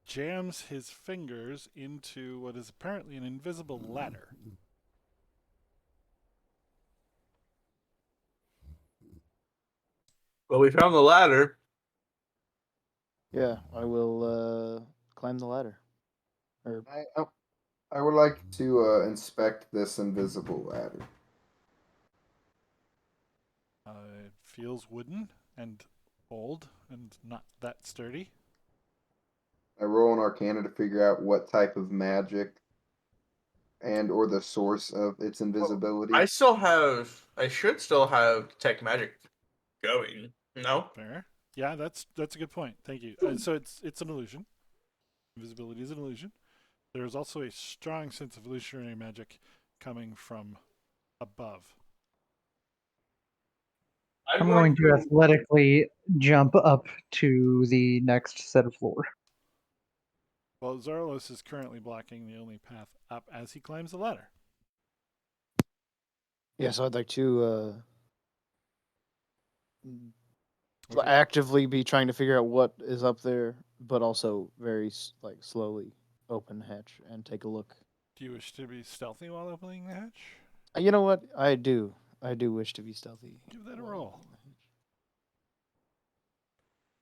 S1: jams his fingers into what is apparently an invisible ladder.
S3: Well, we found the ladder.
S7: Yeah, I will climb the ladder. Or
S6: I would like to inspect this invisible ladder.
S1: It feels wooden and old and not that sturdy.
S6: I roll an Arcana to figure out what type of magic and or the source of its invisibility.
S3: I should still have detect magic going. No?
S1: Fair. Yeah, that's a good point. Thank you. So it's an illusion. Invisibility is an illusion. There is also a strong sense of illusionary magic coming from above.
S5: I'm going to athletically jump up to the next set of floor.
S1: Well, Zarlos is currently blocking the only path up as he climbs the ladder.
S7: yeah, so I'd like to
S1: Okay.
S7: actively be trying to figure out what is up there but also very slowly open the hatch and take a look.
S1: Do you wish to be stealthy while opening the hatch?
S7: You know what? I do wish to be stealthy.
S1: Give that a
S7: while
S1: roll.
S7: opening the hatch.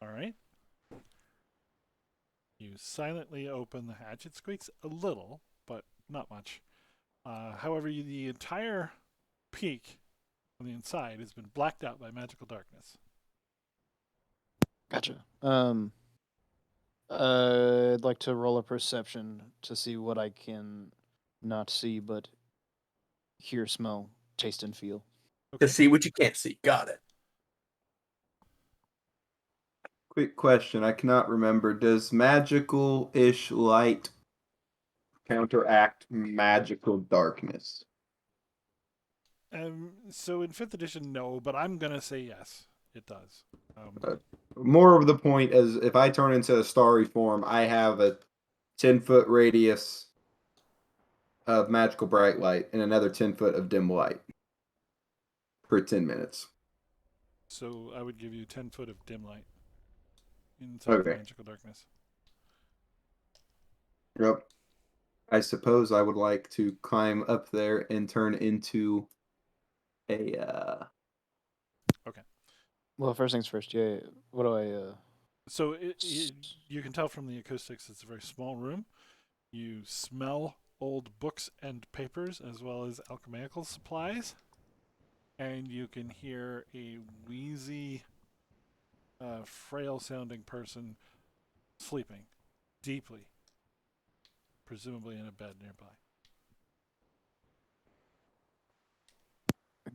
S1: All right. You silently open the hatch. It squeaks a little, but not much. However, the entire peak on the inside has been blacked out by magical darkness.
S7: Gotcha. I'd like to roll a perception to see what I can not see, but hear, smell, taste, and feel.
S3: To see what you can't see. Got it.
S6: Quick question. I cannot remember. Does magical-ish light counteract magical darkness?
S1: So in 5th edition, no, but I'm going to say yes, it does.
S6: More of the point is if I turn into a starry form, I have a 10-foot radius of magical bright light and another 10 foot of dim light for 10 minutes.
S1: So I would give you 10 foot of dim light inside the
S6: Okay.
S1: magical darkness.
S6: Yep. I suppose I would like to climb up there and turn into a
S7: Well, first things first. Yeah. What do I?
S1: So you can tell from the acoustics it's a very small room. You smell old books and papers as well as alchemical supplies. And you can hear a wheezy, frail-sounding person sleeping deeply, presumably in a bed nearby.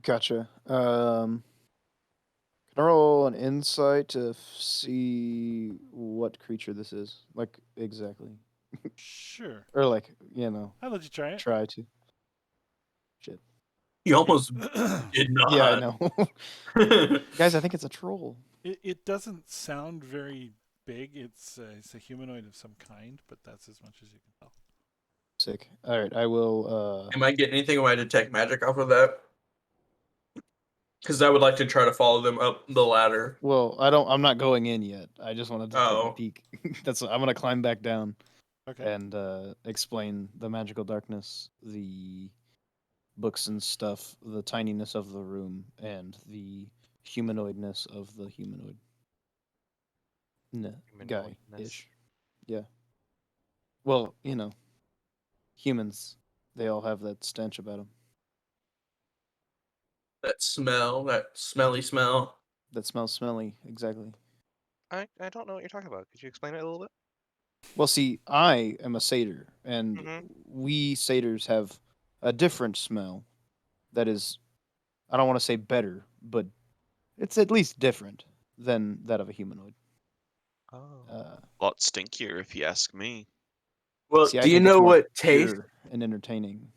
S7: Gotcha. Can I roll an insight to see what creature this is? Like, exactly.
S1: Sure.
S7: Or, like,
S1: I'll let you try it.
S7: try to. Shit.
S3: You almost did not.
S7: Yeah, I know. Guys, I think it's a troll.
S1: It doesn't sound very big. It's a humanoid of some kind, but that's as much as you can tell.
S7: Sick. All right, I will.
S3: Am I getting anything when I detect magic off of that? Because I would like to try to follow them up the ladder.
S7: Well, I'm not going in yet. I just wanted to take a
S3: Oh.
S7: peek. I'm gonna climb back down
S1: Okay.
S7: and explain the magical darkness, the books and stuff, the tininess of the room, and the humanoidness of the humanoid. Guy ish. Yeah. Well, humans, they all have that stench about them.
S3: That smell, that smelly smell.
S7: That smells smelly, exactly.
S4: I don't know what you're talking about. Could you explain it a little bit?
S7: Well, see, I am a satyr, and
S4: Mhm.
S7: we satyrs have a different smell that is, I don't want to say better, but it's at least different than that of a humanoid.
S4: Oh.
S7: Uh,
S2: A lot stinkier, if you ask me.
S3: Well,
S7: see, I
S3: do you
S7: think it's
S3: know
S7: more
S3: what taste?
S7: pure and entertaining,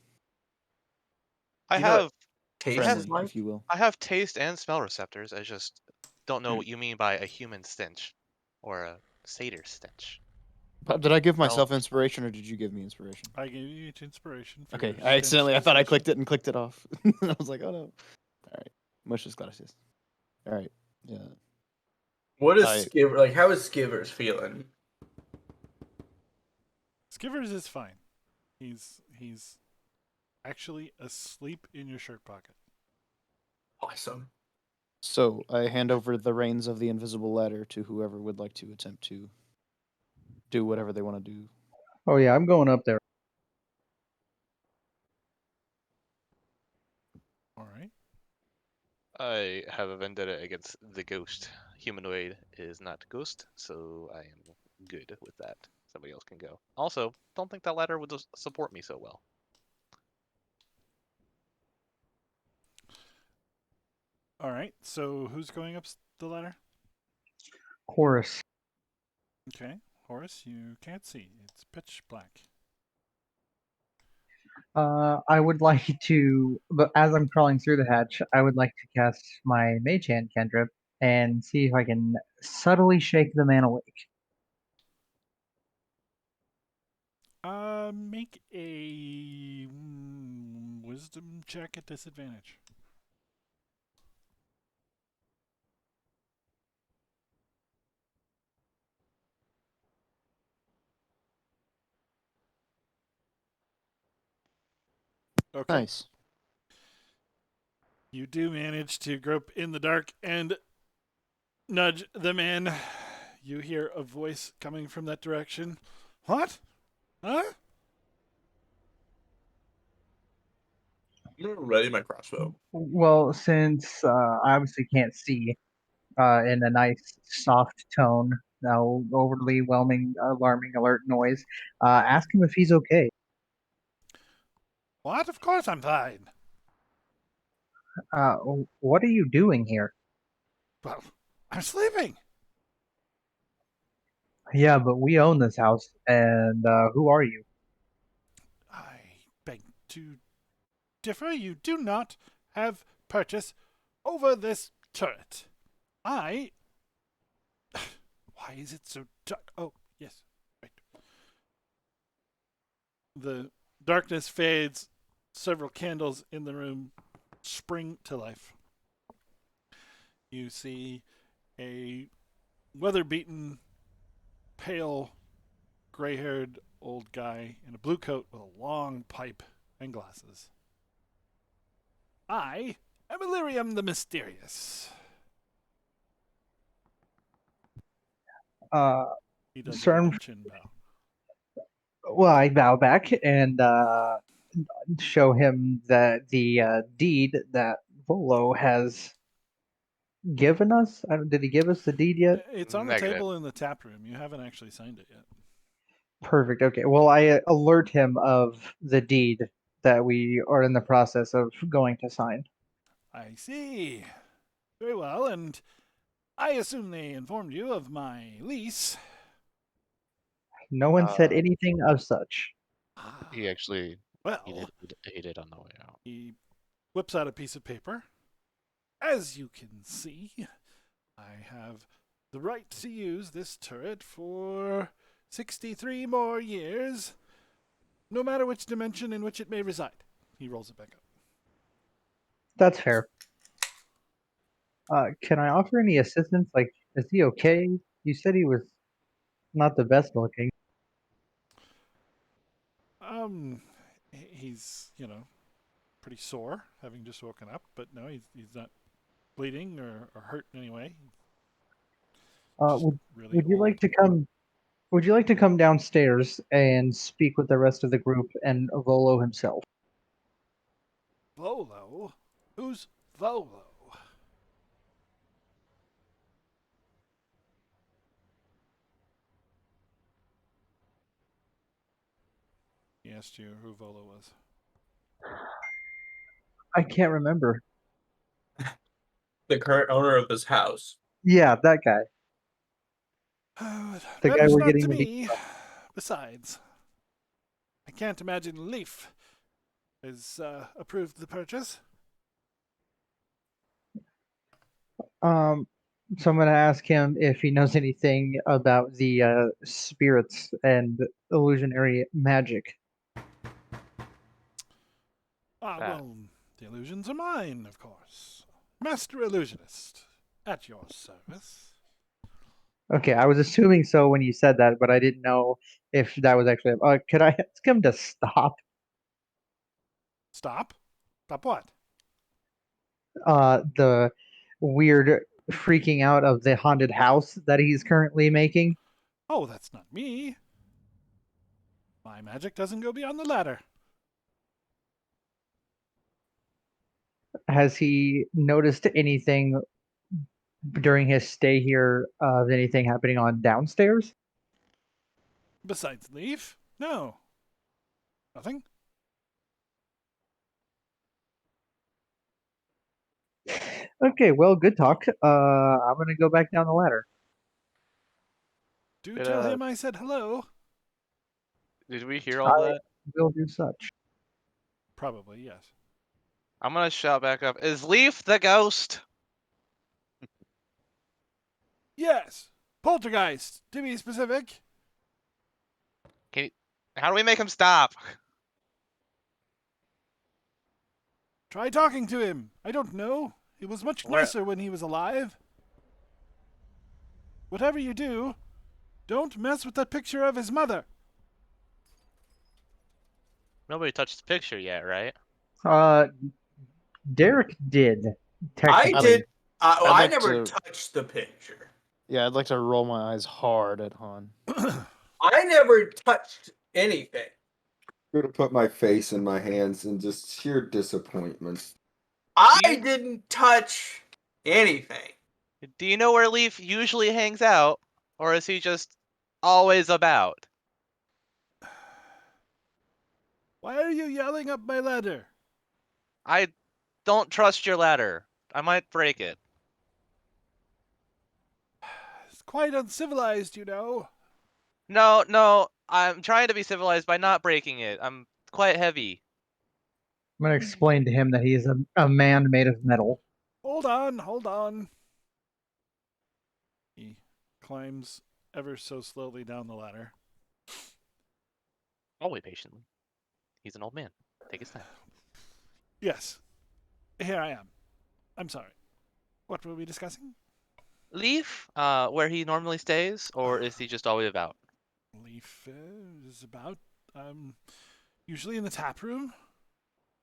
S4: I
S3: Do you know what
S4: have
S3: taste
S7: friendly,
S3: is like?
S7: if you will.
S4: I have taste and smell receptors. I just don't know
S3: Hmm.
S4: what you mean by a human stench or a satyr stench.
S7: But did I give
S4: Well-
S7: myself inspiration, or did you give me inspiration?
S1: I gave you each inspiration. For
S7: Okay,
S1: your
S7: I accidentally. I thought I
S1: stench
S7: clicked it and clicked it off. I was like, oh no. All right, muchas gracias. All right, yeah.
S3: What is
S7: I-
S3: Skiver like? How is Skivers feeling?
S1: Skivers is fine. He's actually asleep in your shirt pocket.
S3: Awesome.
S7: So I hand over the reins of the invisible ladder to whoever would like to attempt to do whatever they want to do.
S5: Oh yeah, I'm going up there.
S1: All right.
S4: I have a vendetta against the ghost. Humanoid is not ghost, so I am good with that. Somebody else can go. Also, don't think that ladder would support me so well.
S1: All right. So who's going up the ladder?
S5: Chorus.
S1: Okay. Horace, you can't see. It's pitch black.
S5: I would like to, but as I'm crawling through the hatch, I would like to cast my Mage Hand cantrip and see if I can subtly shake the man awake.
S1: Make a wisdom check at disadvantage. Okay.
S7: Nice.
S1: You do manage to grope in the dark and nudge them in. You hear a voice coming from that direction. What? Huh?
S3: I'm gonna ready my crossbow.
S5: Well, since I obviously can't see, in a nice soft tone, no overly whelming, alarming alert noise, ask him if he's okay.
S1: What? Of course I'm fine.
S5: Uh, what are you doing here?
S1: Well, I'm sleeping.
S5: Yeah, but we own this house, and who are you?
S1: I beg to differ. You do not have purchase over this turret. I. Why is it so dark? Oh, yes. Right. The darkness fades. Several candles in the room spring to life. You see a weather-beaten, pale, gray-haired old guy in a blue coat with a long pipe and glasses. I am Illyrium the Mysterious.
S5: Uh,
S1: He does
S5: Sir,
S1: a little chin bow.
S5: well, I bow back and show him that the deed that Volo has given us. Did he give us the deed yet?
S1: It's on the
S4: Negative.
S1: table in the tap room. You haven't actually signed it yet.
S5: Perfect. Okay. Well, I alert him of the deed that we are in the process of going to sign.
S1: I see. Very well, and I assume they informed you of my lease.
S5: No one said
S4: Uh,
S5: anything of such.
S1: Ah,
S4: he actually
S1: well,
S4: he did on the way out.
S1: he whips out a piece of paper. As you can see, I have the right to use this turret for 63 more years, no matter which dimension in which it may reside. He rolls it back up.
S5: That's fair. Can I offer any assistance? Like, is he okay? You said he was not the best looking.
S1: He's, pretty sore, having just woken up, but no, he's not bleeding or hurt in any way. Just
S5: Would
S1: really
S5: would you like
S1: old.
S5: to come? Would you like to come downstairs and speak with the rest of the group and Volo himself?
S1: Volo? Who's Volo? He asked you who Volo was.
S5: I can't remember.
S3: The current owner of this house.
S5: Yeah, that guy.
S1: Oh,
S5: The guy
S1: matters
S5: we're
S1: not
S5: getting
S1: to
S5: the deed
S1: me.
S5: from.
S1: Besides, I can't imagine Leaf has approved the purchase.
S5: So I'm gonna ask him if he knows anything about the spirits and illusionary magic.
S1: Ah,
S4: That
S1: well, the illusions are mine, of course. Master Illusionist, at your service.
S5: Okay, I was assuming so when you said that, but I didn't know if that was actually. Could I ask him to stop?
S1: Stop? Stop what?
S5: The weird freaking out of the haunted house that he's currently making.
S1: Oh, that's not me. My magic doesn't go beyond the ladder.
S5: Has he noticed anything during his stay here of anything happening on downstairs?
S1: Besides Leaf? No. Nothing?
S5: Okay, well, good talk. I'm gonna go back down the ladder.
S1: Do
S4: did
S1: tell him I said hello.
S4: did we hear all
S5: I
S4: that?
S5: will do such.
S1: Probably, yes.
S4: I'm gonna shout back up. Is Leaf the ghost?
S1: Yes! Poltergeist, to be specific.
S4: Can you, how do we make him stop?
S1: Try talking to him. I don't know. He was much
S4: Where-
S1: nicer when he was alive. Whatever you do, don't mess with that picture of his mother.
S4: Nobody touched the picture yet, right?
S5: Derek did.
S3: I
S5: Technically.
S3: did.
S7: I'd
S3: I
S7: like
S3: never
S7: to-
S3: touched the picture.
S7: Yeah, I'd like to roll my eyes hard at Han.
S3: I never touched anything.
S6: I'm gonna put my face in my hands in just sheer disappointment.
S3: I
S4: You-
S3: didn't touch anything.
S4: Do you know where Leaf usually hangs out, or is he just always about?
S1: Why are you yelling up my ladder?
S4: I don't trust your ladder. I might break it.
S1: It's quite uncivilized, you know.
S4: No, I'm trying to be civilized by not breaking it. I'm quite heavy.
S5: I'm going to explain to him that he is a man made of metal.
S1: Hold on. He climbs ever so slowly down the ladder.
S4: I'll wait patiently. He's an old man. Take his time.
S1: Yes, here I am. I'm sorry. What were we discussing?
S4: Leaf, where he normally stays, or is he just always about?
S1: Leaf is about, usually in the tap room,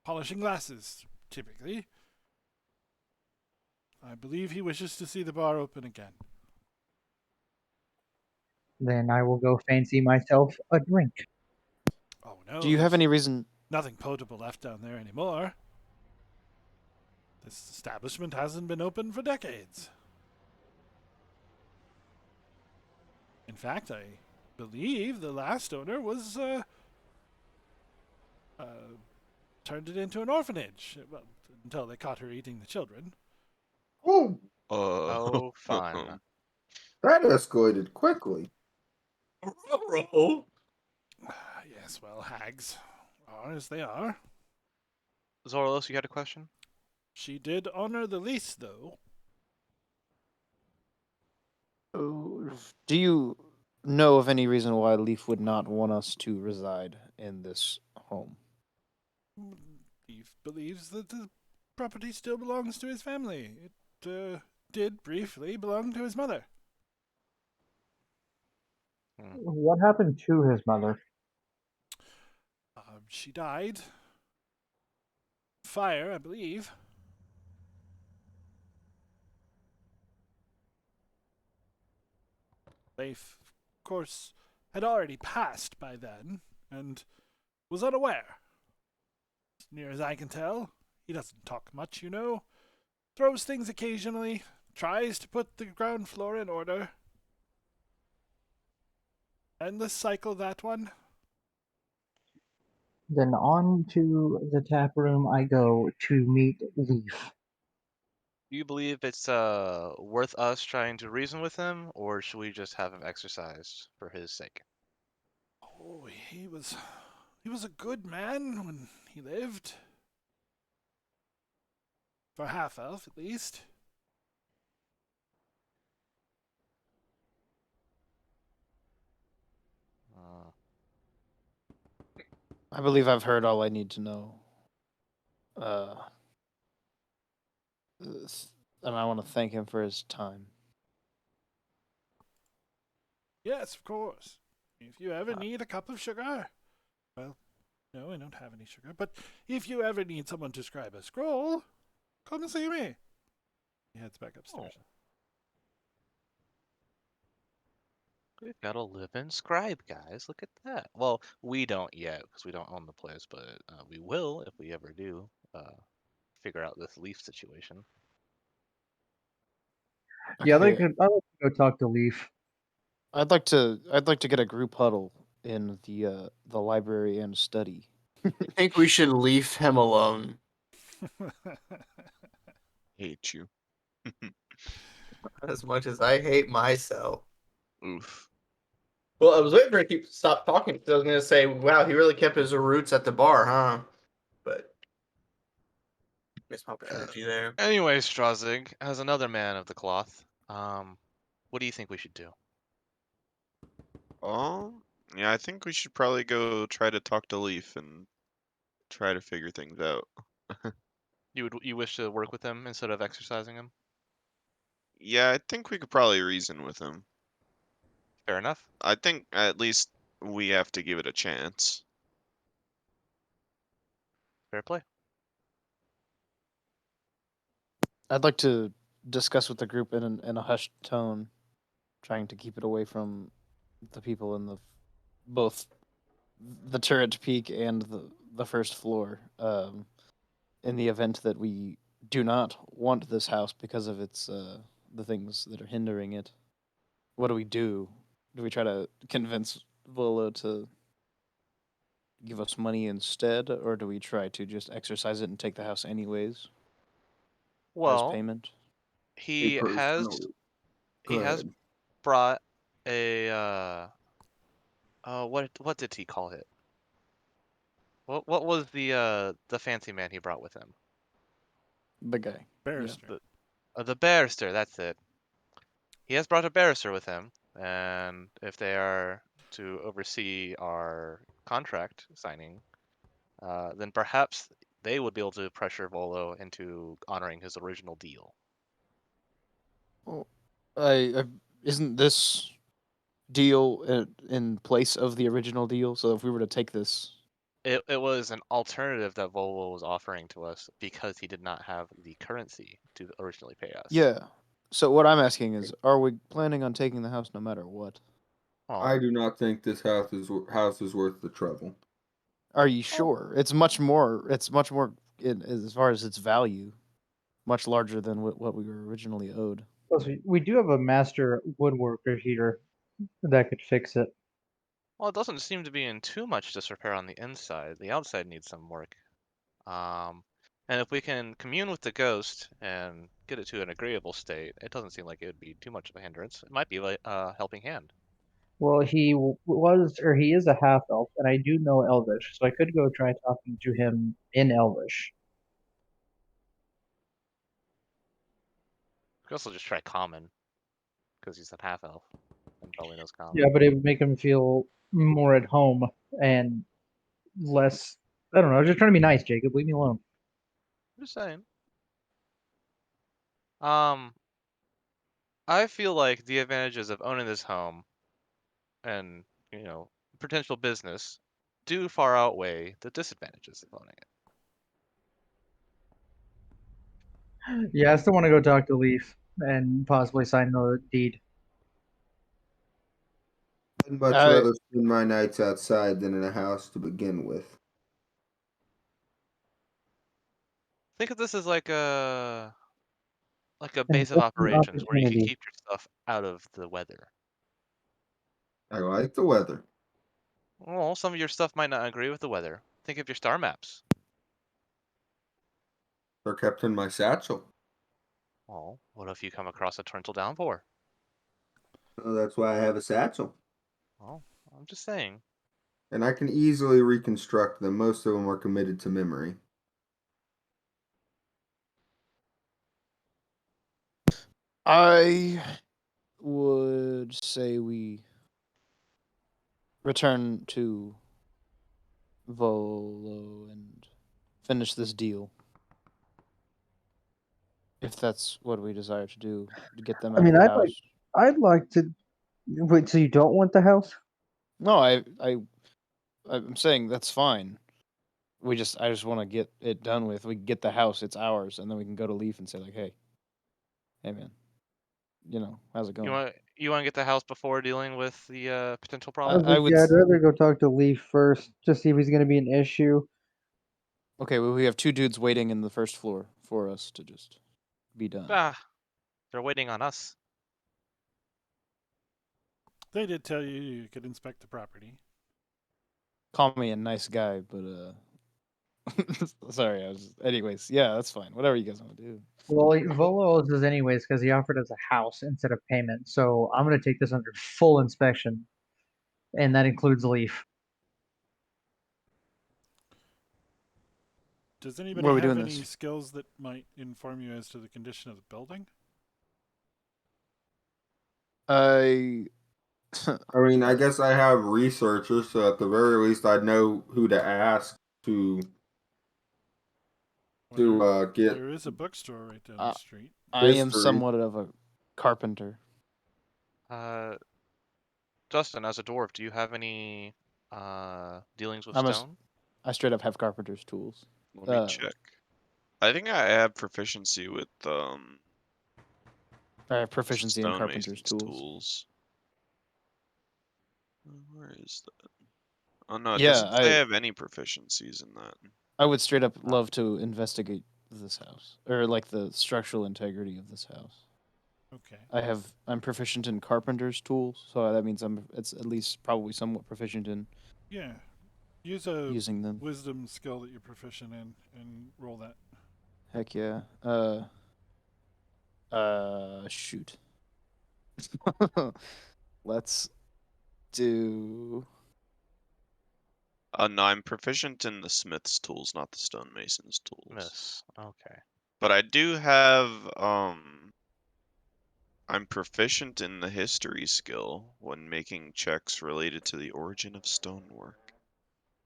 S1: polishing glasses, typically. I believe he wishes to see the bar open again.
S5: Then I will go fancy myself a drink.
S1: Oh no.
S7: Do you have
S1: there's
S7: any reason?
S1: nothing potable left down there anymore. This establishment hasn't been open for decades. In fact, I believe the last owner was turned it into an orphanage. Well, until they caught her eating the children.
S6: Oh,
S4: Oh, fun.
S6: that escalated quickly.
S3: Roll.
S1: Yes, well, hags are as they are.
S4: Zoros, you had a question?
S1: She did honor the lease, though.
S7: Do you know of any reason why Leaf would not want us to reside in this home?
S1: Eve believes that the property still belongs to his family. It did briefly belong to his mother.
S5: What happened to his mother?
S1: She died. Fire, I believe. Leif, of course, had already passed by then, and was unaware. As near as I can tell, he doesn't talk much, you know. Throws things occasionally, tries to put the ground floor in order. Endless cycle, that one.
S5: Then on to the tap room I go to meet Leaf.
S4: Do you believe it's worth us trying to reason with him, or should we just have him exercised for his sake?
S1: Oh, he was a good man when he lived. For half elf, at least.
S4: Uh,
S7: I believe I've heard all I need to know. And I want to thank him for his time.
S1: Yes, of course. If you ever need a cup of sugar, well, no, I don't have any sugar, but if you ever need someone to scribe a scroll, come and see me. He heads back upstairs.
S4: We've got a live-in scribe, guys. Look at that. Well, we don't yet because we don't own the place, but we will if we ever do figure out this leaf situation.
S5: Yeah,
S7: Okay.
S5: I'd like to go talk to Leaf.
S7: I'd like to get a group huddle in the library and study.
S3: I think we should leave him alone.
S2: Hate you.
S3: As much as I hate myself.
S2: Oof.
S3: Well, I was waiting for him to stop talking because I was going to say, wow, he really kept his roots at the bar, huh? But missed my opportunity there.
S4: Anyway, Strazig, as another man of the cloth, what do you think we should do?
S2: Yeah, I think we should probably go try to talk to Leaf and try to figure things out.
S4: You wish to work with him instead of exercising him?
S2: Yeah, I think we could probably reason with him.
S4: Fair enough.
S2: I think at least we have to give it a chance.
S4: Fair play.
S7: I'd like to discuss with the group in a hushed tone, trying to keep it away from the people in both the turret peak and the first floor. In the event that we do not want this house because of its the things that are hindering it, what do we do? Do we try to convince Volo to give us money instead, or do we try to just exercise it and take the house anyways as
S4: Well,
S7: payment?
S4: he has
S6: Go
S4: he has
S6: ahead.
S4: brought a what did he call it? What was the fancy man he brought with him?
S7: The guy.
S1: Barrister.
S4: The barrister, that's it. He has brought a barrister with him, and if they are to oversee our contract signing, then perhaps they would be able to pressure Volo into honoring his original deal.
S7: Well, I isn't this deal in place of the original deal? So if we were to take this,
S4: It was an alternative that Volo was offering to us because he did not have the currency to originally pay us.
S7: yeah. So what I'm asking is, are we planning on taking the house no matter what?
S4: Well,
S6: I do not think this house is worth the trouble.
S7: Are you sure? It's much more. It's much more as far as its value, much larger than what we were originally owed.
S5: Plus, we do have a master woodworker here that could fix it.
S4: well, it doesn't seem to be in too much disrepair on the inside. The outside needs some work. Um, and if we can commune with the ghost and get it to an agreeable state, it doesn't seem like it would be too much of a hindrance. It might be like a helping hand.
S5: Well, he is a half elf, and I do know Elvish, so I could go try talking to him in Elvish.
S4: We could also just try common, because he's a half elf and probably knows common.
S5: Yeah, but it would make him feel more at home and less. I don't know. I was just trying to be nice, Jacob. Leave me alone.
S4: I'm just saying. Um, I feel like the advantages of owning this home and, potential business do far outweigh the disadvantages of owning it.
S5: Yeah, I still want to go talk to Leaf and possibly sign the deed.
S6: I'd much
S7: I
S6: rather spend my nights outside than in a house to begin with.
S4: Think of this as like a base of
S5: Investment
S4: operations where you can
S5: opportunity.
S4: keep your stuff out of the weather.
S6: I like the weather.
S4: Well, some of your stuff might not agree with the weather. Think of your star maps.
S6: They're kept in my satchel.
S4: Well, what if you come across a torrential downpour?
S6: So that's why I have a satchel.
S4: Well, I'm just saying.
S6: And I can easily reconstruct them. Most of them are committed to memory.
S7: I would say we return to Volo and finish this deal. If that's what we desire to do, to get them
S5: I
S7: out of
S5: mean,
S7: the house.
S5: I'd like to. Wait, so you don't want the house?
S7: No, I'm saying that's fine. I just want to get it done with. We get the house, it's ours, and then we can go to Leaf and say like, hey man, how's it
S4: You
S7: going?
S4: want you want to get the house before dealing with the potential
S5: I
S4: problem?
S5: was like,
S7: would.
S5: yeah, I'd rather go talk to Leaf first, just see if he's gonna be an issue.
S7: Okay, well, we have two dudes waiting in the first floor for us to just be done.
S4: They're waiting on us.
S1: They did tell you could inspect the property.
S7: Call me a nice guy, but sorry, anyways, yeah, that's fine. Whatever you guys want to do.
S5: Well, Volo owes us anyways because he offered us a house instead of payment. So I'm gonna take this under full inspection, and that includes Leaf.
S1: Does
S7: Where
S1: anybody
S7: are we
S1: have
S7: doing
S1: any
S7: this?
S1: skills that might inform you as to the condition of the building?
S7: I
S6: I mean, I guess I have researchers, so at the very least, I'd know who to ask to get
S1: There is a bookstore right down the
S7: Uh,
S1: street.
S7: I am
S6: history.
S7: somewhat of a carpenter.
S4: Justin, as a dwarf, do you have any dealings with
S7: I'm a
S4: stone?
S7: I straight up have carpenter's tools.
S2: Let me check. I think I have proficiency with
S7: I have proficiency in carpenter's
S2: stonemason's
S7: tools.
S2: Where is that? Oh no, it
S7: Yeah,
S2: doesn't say I have any proficiencies in that.
S7: I would straight up love to investigate this house, or like the structural integrity of this house.
S1: Okay.
S7: I'm proficient in carpenter's tools, so that means it's at least probably somewhat proficient in
S1: Yeah. Use a
S7: using them.
S1: wisdom skill that you're proficient in and roll that.
S7: Heck yeah. Shoot. Let's do.
S2: No, I'm proficient in the smith's tools, not the stonemason's tools.
S4: Miss. Okay.
S2: But I do have I'm proficient in the history skill when making checks related to the origin of stonework.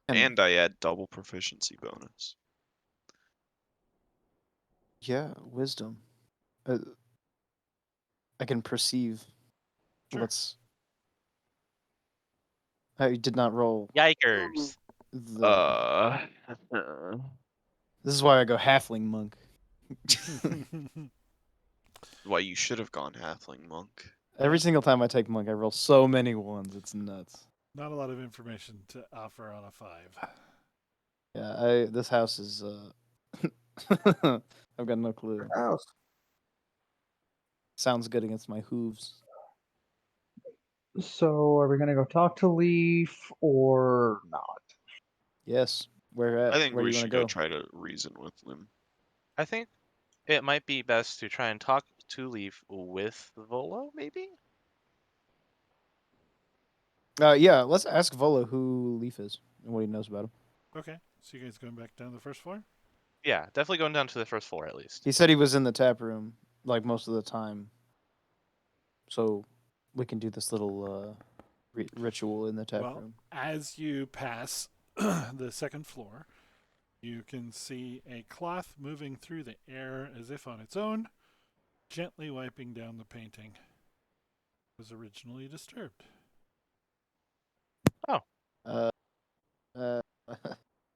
S2: And I add double proficiency bonus.
S7: Yeah, wisdom. I can perceive.
S1: Sure.
S7: I did not roll.
S4: Yikers.
S7: This is why I go halfling monk.
S2: Why you should have gone halfling monk.
S7: Every single time I take monk, I roll so many ones. It's nuts.
S1: Not a lot of information to offer on a 5.
S7: Yeah, this house is. I've got no clue.
S6: House.
S7: Sounds good against my hooves.
S5: So, are we gonna go talk to Leaf or not?
S7: Yes. Where at?
S2: I think
S7: Where do
S2: we
S7: you want
S2: should
S7: to
S2: go
S7: go?
S2: try to reason with them.
S4: I think it might be best to try and talk to Leaf with Volo, maybe?
S7: Yeah, let's ask Volo who Leaf is and what he knows about him.
S1: Okay. So you guys going back down the first floor?
S4: Yeah, definitely going down to the first floor at least.
S7: He said he was in the tap room like most of the time, so we can do this little ritual in the tap room.
S1: As you pass the second floor, you can see a cloth moving through the air as if on its own, gently wiping down the painting. It was originally disturbed.
S4: Oh.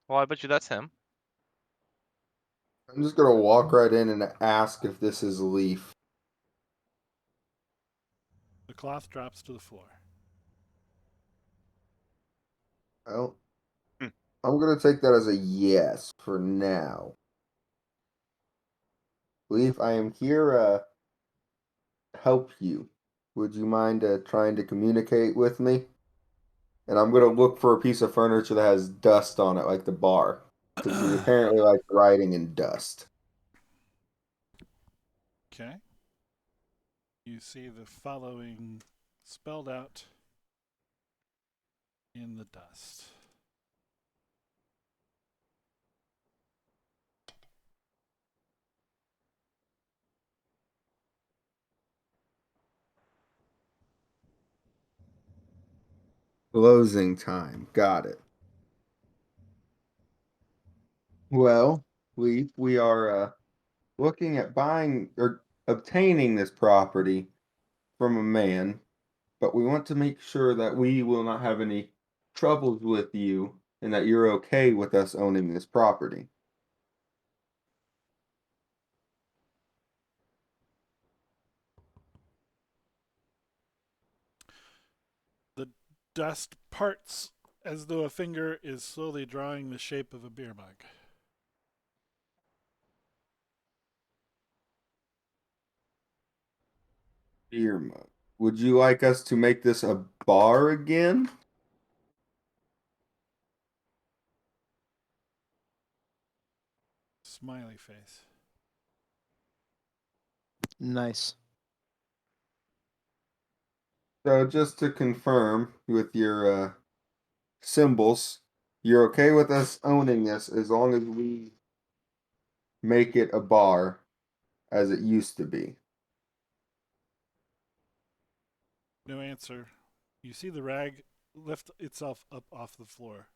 S4: Well, I bet you that's him.
S6: I'm just gonna walk right in and ask if this is Leaf.
S1: The cloth drops to the floor.
S6: Well,
S2: Hmm.
S6: I'm gonna take that as a yes for now. Leaf, I am here to help you. Would you mind trying to communicate with me? And I'm gonna look for a piece of furniture that has dust on it, like the bar, because he apparently likes writing in dust.
S1: Okay. You see the following spelled out in the dust.
S6: Closing time. Got it. Well, we are looking at buying or obtaining this property from a man, but we want to make sure that we will not have any troubles with you and that you're okay with us owning this property.
S1: The dust parts as though a finger is slowly drawing the shape of a beer mug.
S6: Beer mug. Would you like us to make this a bar again?
S1: Smiley face.
S7: Nice.
S6: So just to confirm with your symbols, you're okay with us owning this as long as we make it a bar as it used to be.
S1: No answer. You see the rag lift itself up off the floor.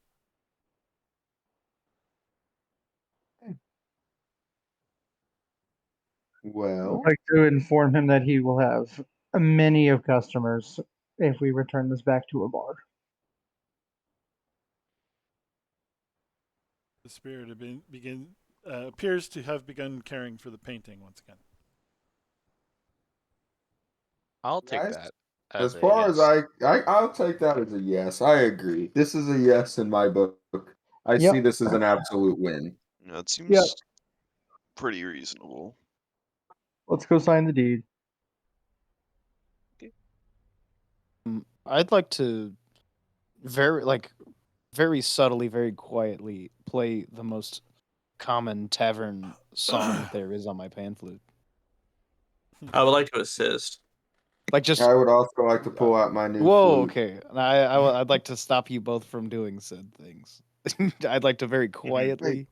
S6: Well,
S5: I'd like to inform him that he will have many of customers if we return this back to a bar.
S1: The spirit begin appears to have begun caring for the painting once again.
S4: I'll take
S6: Guys,
S4: that
S6: as
S4: as a
S6: far as
S4: yes.
S6: I'll take that as a yes. I agree. This is a yes in my book. I
S5: Yep.
S6: see this as an absolute win.
S2: Yeah, it seems
S5: Yep.
S2: pretty reasonable.
S5: Let's go sign the deed.
S7: I'd like to very subtly, very quietly play the most common tavern song there is on my pan flute.
S3: I would like to assist.
S7: Like just
S6: I would also like to pull out my new
S7: whoa,
S6: flute.
S7: okay. I'd like to stop you both from doing said things. I'd like to very quietly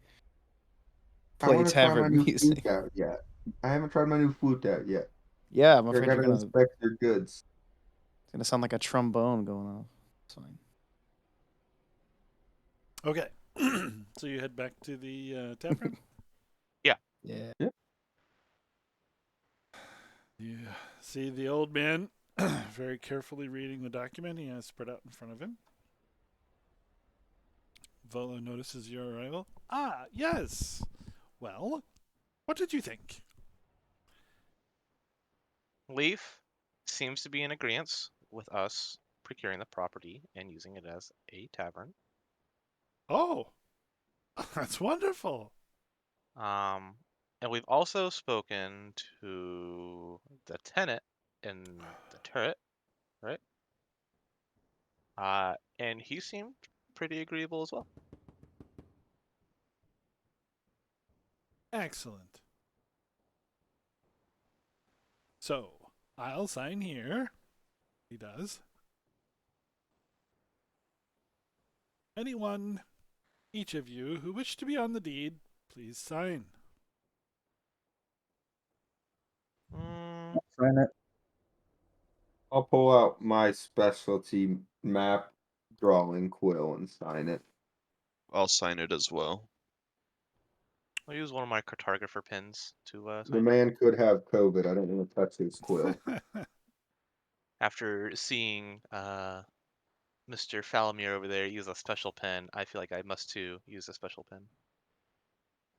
S6: I
S7: play
S6: want to try my
S7: tavern
S6: new
S7: music.
S6: flute out yet. I haven't tried my new flute out yet.
S7: Yeah, I'm
S6: You're
S7: afraid you're
S6: gonna
S7: gonna it's
S6: inspect your goods.
S7: gonna sound like a trombone going off. It's fine.
S1: Okay. So you head back to the tavern?
S7: Yeah.
S1: You see the old man very carefully reading the document he has spread out in front of him. Volo notices your arrival. Ah, yes. Well, what did you think?
S4: Leaf seems to be in agreement with us procuring the property and using it as a tavern.
S1: Oh, that's wonderful.
S4: And we've also spoken to the tenant in the turret, right? And he seemed pretty agreeable as well.
S1: Excellent. So, I'll sign here. He does. Anyone, each of you, who wish to be on the deed, please sign.
S4: Mm,
S5: Sign it.
S6: I'll pull out my specialty map drawing quill and sign it.
S2: I'll sign it as well.
S4: I'll use one of my cartographer pins to
S6: The
S4: sign.
S6: man could have COVID. I don't want to touch his quill.
S4: After seeing Mr. Falamir over there use a special pen, I feel like I must too use a special pen.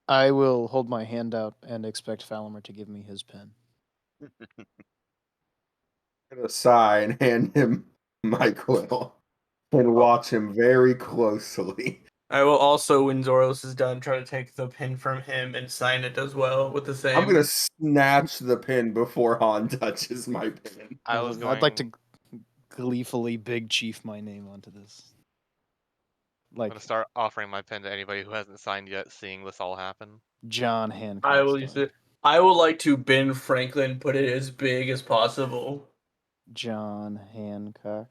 S7: I will hold my hand out and expect Falamer to give me his pen.
S6: I'm gonna sigh and hand him my quill and watch him very closely.
S3: I will also, when Zoros is done, try to take the pin from him and sign it as well with the same.
S6: I'm gonna snatch the pin before Han touches my pin.
S4: I was going.
S7: I'd like to gleefully big chief my name onto this.
S4: I'm
S7: Like
S4: gonna start offering my pen to anybody who hasn't signed yet, seeing this all happen.
S7: John Hancock.
S3: I will use
S7: style.
S3: it. I would like to Ben Franklin put it as big as possible.
S7: John Hancock.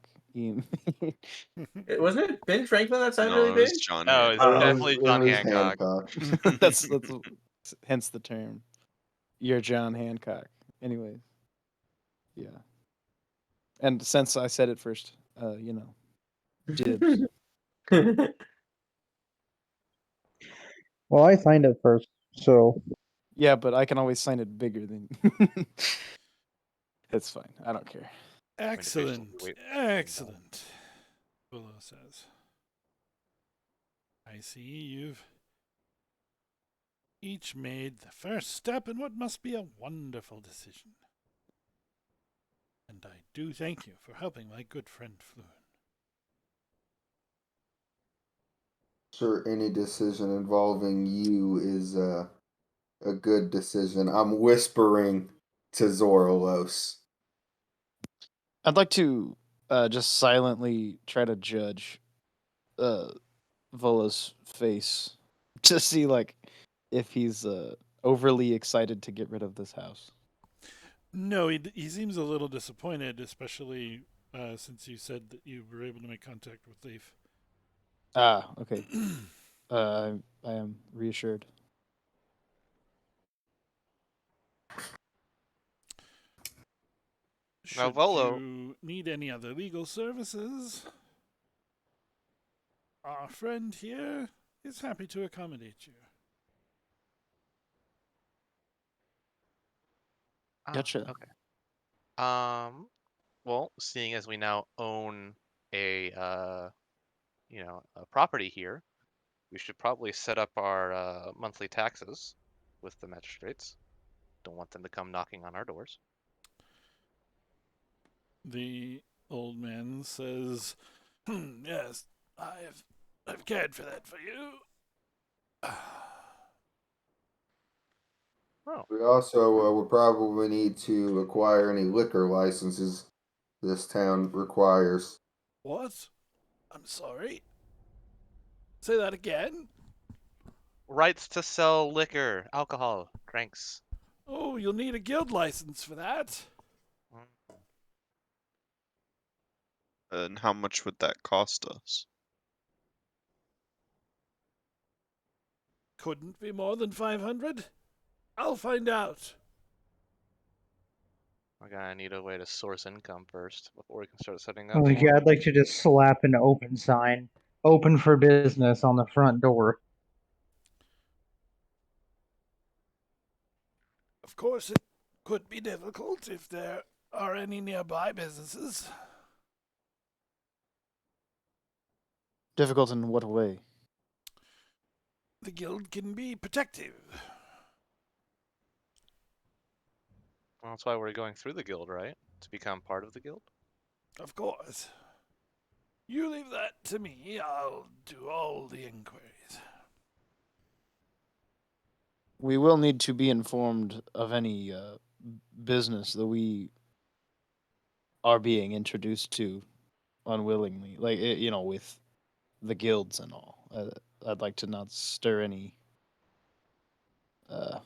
S3: Wasn't it Ben Franklin that signed
S2: No,
S3: really
S2: it
S3: big?
S2: was John
S4: Oh, it's
S2: Hancock.
S4: definitely John Hancock.
S7: that's hence the term. You're John Hancock. Anyways. Yeah. And since I said it first, dibs.
S5: Well, I signed it first, so
S7: Yeah, but I can always sign it bigger than. It's fine. I don't care.
S1: Excellent.
S4: wait.
S1: Excellent. Willow says. I see you've each made the first step in what must be a wonderful decision. And I do thank you for helping my good friend Fluin.
S6: Sure, any decision involving you is a good decision. I'm whispering to Zoralos.
S7: I'd like to just silently try to judge Vola's face to see like if he's overly excited to get rid of this house.
S1: No, he seems a little disappointed, especially since you said that you were able to make contact with Leaf.
S7: Ah, okay. I am reassured.
S1: Should
S4: Volo-
S1: you need any other legal services, our friend here is happy to accommodate you.
S7: Gotcha.
S4: Okay. Well, seeing as we now own a a property here, we should probably set up our monthly taxes with the magistrates. Don't want them to come knocking on our doors.
S1: The old man says, "Yes, I've cared for that for you."
S4: Oh,
S6: We also will probably need to acquire any liquor licenses this town requires.
S1: What? I'm sorry. Say that again.
S4: rights to sell liquor, alcohol, drinks.
S1: Oh, you'll need a guild license for that.
S4: Mm.
S2: And how much would that cost us?
S1: Couldn't be more than 500. I'll find out.
S4: We're gonna need a way to source income first before we can start setting
S5: Oh
S4: up
S5: yeah,
S4: more.
S5: I'd like to just slap an open sign, open for business on the front door.
S1: Of course, it could be difficult if there are any nearby businesses.
S7: Difficult in what way?
S1: The guild can be protective.
S4: Well, that's why we're going through the guild, right? To become part of the guild.
S1: Of course. You leave that to me. I'll do all the inquiries.
S7: We will need to be informed of any business that we are being introduced to unwillingly, like with the guilds and all. I'd like to not stir any uh,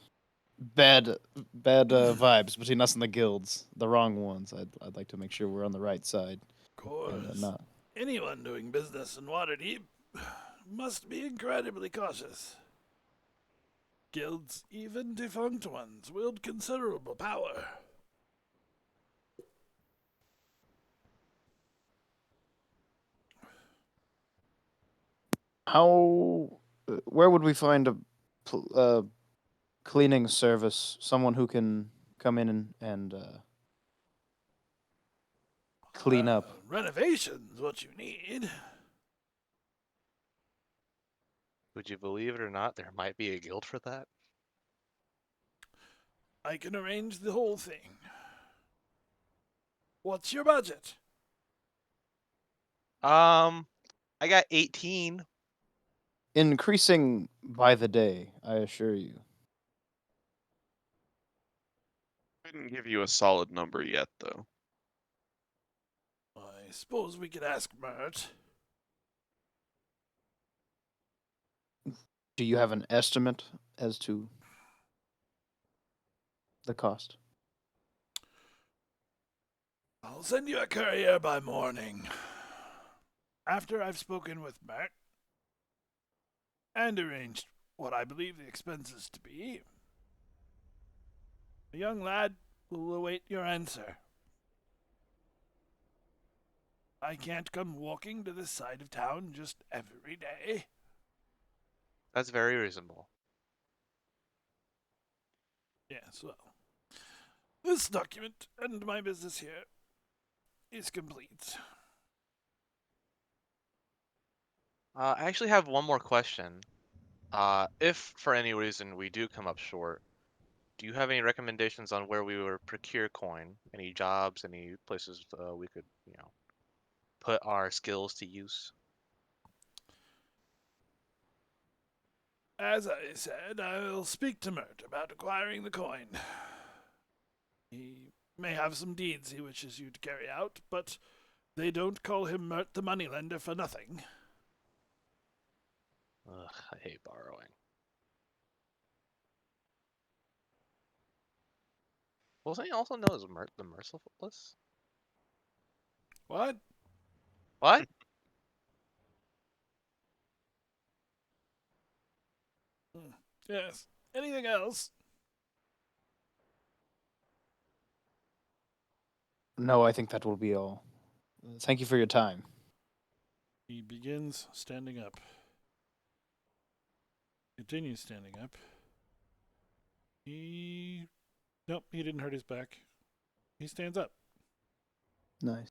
S7: bad vibes between us and the guilds, the wrong ones. I'd like to make sure we're on the right side
S1: Of
S7: and
S1: course.
S7: not.
S1: Anyone doing business in Waterdeep must be incredibly cautious. Guilds, even defunct ones, wield considerable power.
S7: How? Where would we find a cleaning service? Someone who can come in and clean up.
S1: Renovations, what you need.
S4: Would you believe it or not, there might be a guild for that?
S1: I can arrange the whole thing. What's your budget?
S4: I got 18.
S7: Increasing by the day, I assure you.
S2: Couldn't give you a solid number yet, though.
S1: I suppose we could ask Mert.
S7: Do you have an estimate as to the cost?
S1: I'll send you a courier by morning. After I've spoken with Mert and arranged what I believe the expenses to be, the young lad will await your answer. I can't come walking to this side of town just every day.
S4: That's very reasonable.
S1: Yes, well, this document and my business here is complete.
S4: I actually have one more question. If for any reason we do come up short, do you have any recommendations on where we would procure coin? Any jobs? Any places we could, put our skills to use?
S1: As I said, I'll speak to Mert about acquiring the coin. He may have some deeds he wishes you to carry out, but they don't call him Mert the moneylender for nothing.
S4: Ugh, I hate borrowing. Wasn't he also known as the Merciless?
S1: What?
S4: What?
S1: Yes. Anything else?
S7: No, I think that will be all. Thank you for your time.
S1: He begins standing up. Continues standing up. Nope, he didn't hurt his back. He stands up.
S7: Nice.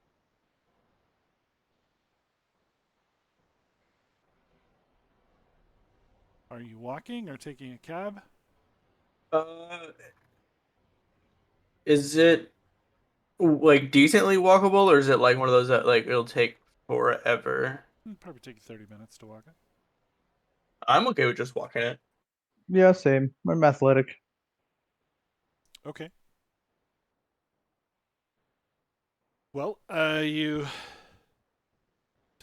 S1: Are you walking or taking a cab?
S3: Is it like decently walkable, or is it like one of those that like it'll take forever?
S1: Probably take you 30 minutes to walk it.
S3: I'm okay with just walking it.
S5: Yeah, same. I'm athletic.
S1: Okay. Well, you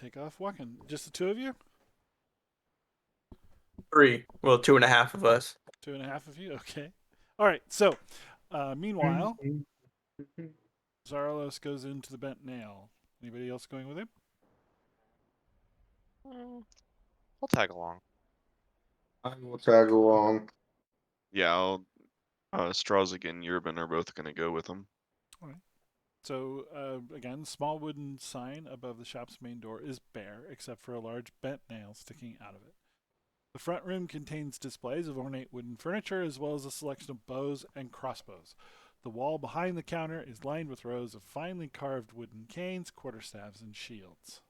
S1: take off walking. Just the two of you?
S3: 3. Well, 2.5 of us.
S1: 2.5 of you? Okay. All right. So, meanwhile, Zarlos goes into the bent nail. Anybody else going with him?
S4: I'll tag along.
S6: I will tag along.
S2: Yeah, Strazig and Urban are both going to go with him.
S1: All right. So, again, small wooden sign above the shop's main door is bare, except for a large bent nail sticking out of it. The front room contains displays of ornate wooden furniture as well as a selection of bows and crossbows. The wall behind the counter is lined with rows of finely carved wooden canes, quarterstaffs, and shields.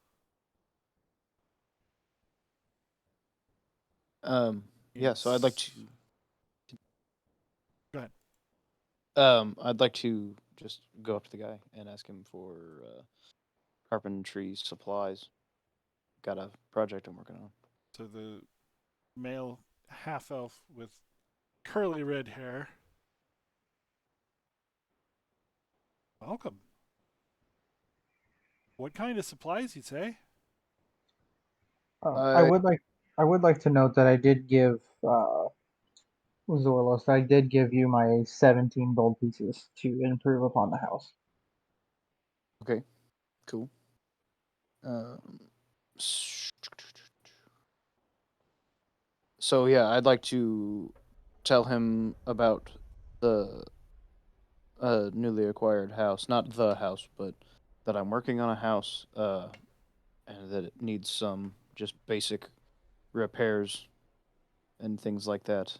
S7: Yeah, so I'd like
S1: It's-
S7: to.
S1: Go ahead.
S7: I'd like to just go up to the guy and ask him for carpentry supplies. Got a project I'm working on.
S1: So the male half elf with curly red hair. Welcome. What kind of supplies, you'd say?
S5: I would like to note that I did give Zorlos. I did give you my 17 gold pieces to improve upon the house.
S7: Okay, cool. S- So yeah, I'd like to tell him about the newly acquired house. Not the house, but that I'm working on a house, and that it needs some just basic repairs and things like that.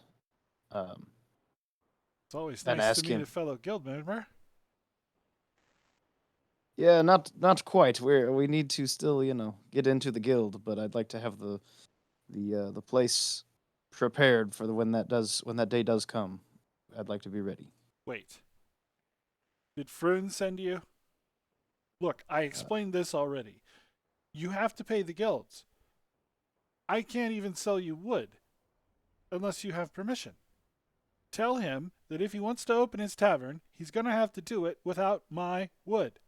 S7: Um,
S1: It's always
S7: and
S1: nice to
S7: ask
S1: meet
S7: him.
S1: a fellow guild member.
S7: Yeah, not quite. We need to still, get into the guild, but I'd like to have the place prepared for when that day does come. I'd like to be ready.
S1: Wait. Did Frun send you? Look, I explained this already. You have to pay the guilds. I can't even sell you wood unless you have permission. Tell him that if he wants to open his tavern, he's going to have to do it without my wood.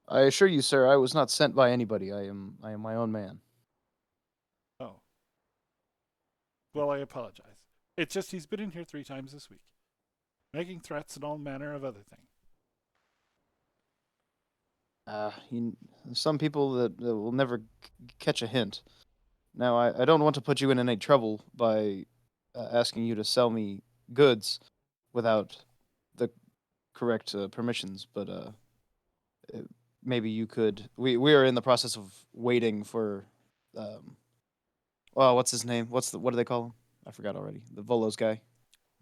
S7: I assure you, sir, I was not sent by anybody. I am my own man.
S1: Oh. Well, I apologize. It's just he's been in here 3 times this week, making threats and all manner of other things.
S7: Some people that will never catch a hint. Now, I don't want to put you in any trouble by asking you to sell me goods without the correct permissions, but maybe you could. We are in the process of waiting for. What's his name? What do they call him? I forgot already. The Volos guy,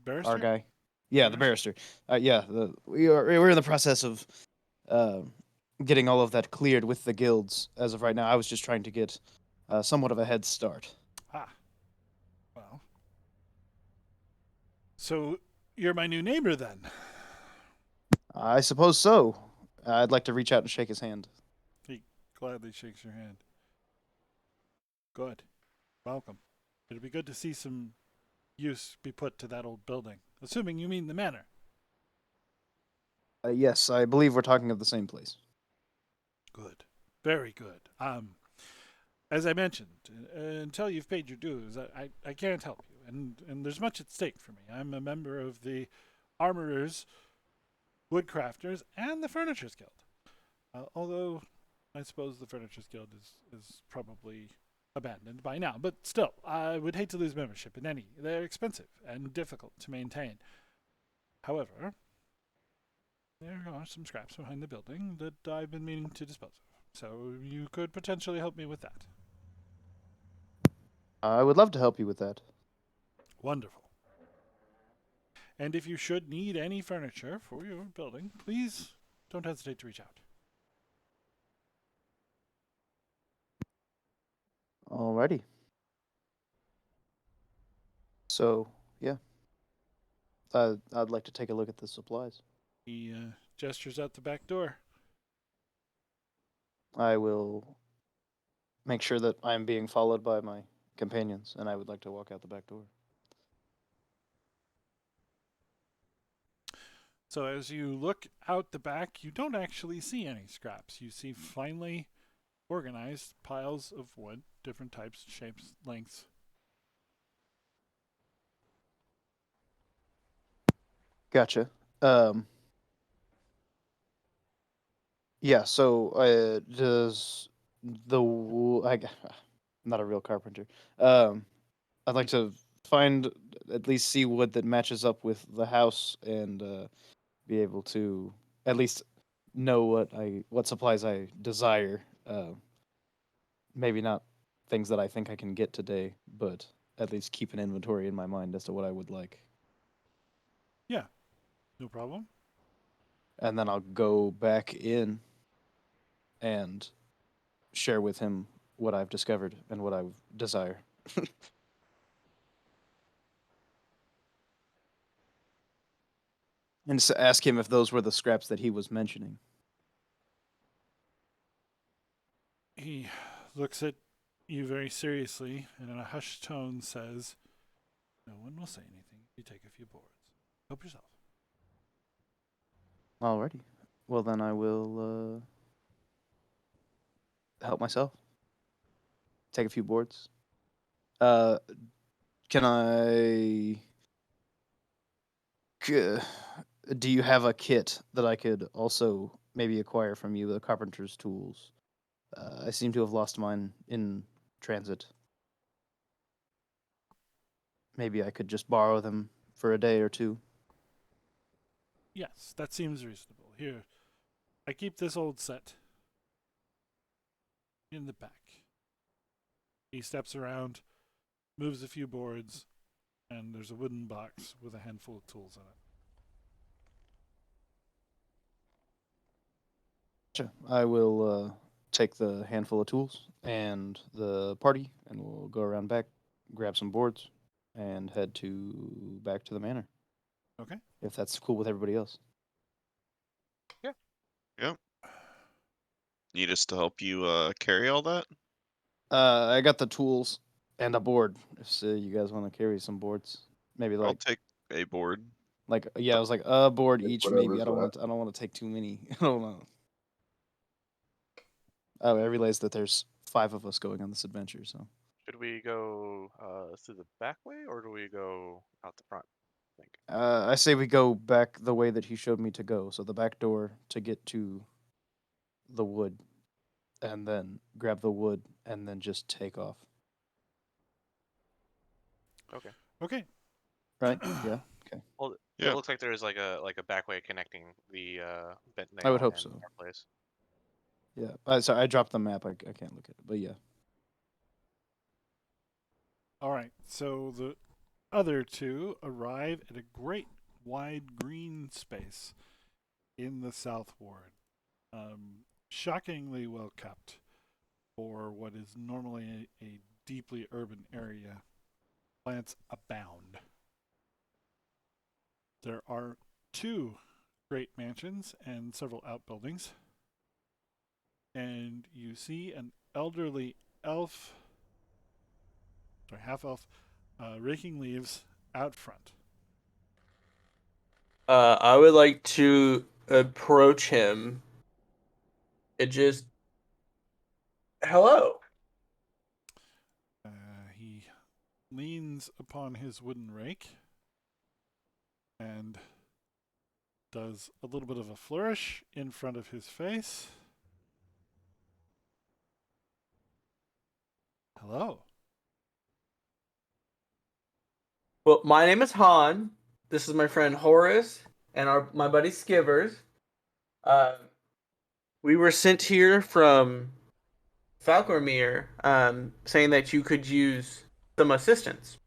S1: Barrister?
S7: our guy. Yeah, the barrister. Yeah, we're in the process of uh, getting all of that cleared with the guilds. As of right now, I was just trying to get somewhat of a head start.
S1: Ah. Well. So you're my new neighbor then?
S7: I suppose so. I'd like to reach out and shake his hand.
S1: He gladly shakes your hand. Good. Welcome. It'll be good to see some use be put to that old building, assuming you mean the manor.
S7: Yes, I believe we're talking of the same place.
S1: Good. Very good. As I mentioned, until you've paid your dues, I can't help you, and there's much at stake for me. I'm a member of the Armorers, Woodcrafters, and the Furnitures Guild. Although, I suppose the Furnitures Guild is probably abandoned by now, but still, I would hate to lose membership in any. They're expensive and difficult to maintain. However, there are some scraps behind the building that I've been meaning to dispose of, so you could potentially help me with that.
S7: I would love to help you with that.
S1: Wonderful. And if you should need any furniture for your building, please don't hesitate to reach out.
S7: Alrighty. So yeah, I'd like to take a look at the supplies.
S1: He gestures out the back door.
S7: I will make sure that I am being followed by my companions, and I would like to walk out the back door.
S1: So as you look out the back, you don't actually see any scraps. You see finely organized piles of wood, different types, shapes, lengths.
S7: Gotcha. Yeah. So does I'm not a real carpenter. I'd like to find at least see wood that matches up with the house and be able to at least know what supplies I desire. Maybe not things that I think I can get today, but at least keep an inventory in my mind as to what I would like.
S1: Yeah, no problem.
S7: And then I'll go back in and share with him what I've discovered and what I desire. And ask him if those were the scraps that he was mentioning.
S1: He looks at you very seriously and in a hushed tone says, "No one will say anything if you take a few boards. Help yourself."
S7: Alrighty. Well, then I will help myself. Take a few boards. Uh, can I? Do you have a kit that I could also maybe acquire from you, the carpenter's tools? I seem to have lost mine in transit. Maybe I could just borrow them for a day or two.
S1: Yes, that seems reasonable. Here, I keep this old set in the back. He steps around, moves a few boards, and there's a wooden box with a handful of tools in it.
S7: Gotcha. I will take the handful of tools and the party, and we'll go around back, grab some boards, and head back to the manor.
S1: Okay.
S7: If that's cool with everybody else.
S2: Yep. Need us to help you carry all that?
S7: I got the tools and a board. If you guys want to carry some boards, maybe
S2: I'll take a board.
S7: I was like a board
S6: Take
S7: each. Maybe
S6: whatever's left.
S7: I don't want to take too many. I don't know. Oh, I realized that there's 5 of us going on this adventure. So
S4: Should we go through the back way or do we go out the front? I think.
S7: I say we go back the way that he showed me to go. So the back door to get to the wood, and then grab the wood, and then just take off.
S4: Okay.
S1: Okay.
S7: Right? Yeah. Okay.
S4: Well,
S2: Yeah.
S4: it looks like there is like a back way connecting the bent
S7: I would
S4: nail
S7: hope
S4: and
S7: so.
S4: our place.
S7: Yeah. Sorry, I dropped the map. I can't look at it, but yeah.
S1: All right. So the other two arrive at a great wide green space in the South Ward. Shockingly well kept for what is normally a deeply urban area. Plants abound. There are 2 great mansions and several outbuildings. And you see an elderly elf, half elf, raking leaves out front.
S3: I would like to approach him and just hello.
S1: He leans upon his wooden rake and does a little bit of a flourish in front of his face. Hello.
S3: Well, my name is Han. This is my friend Horace and my buddy Skivers. We were sent here from Falcormere, saying that you could use some assistance.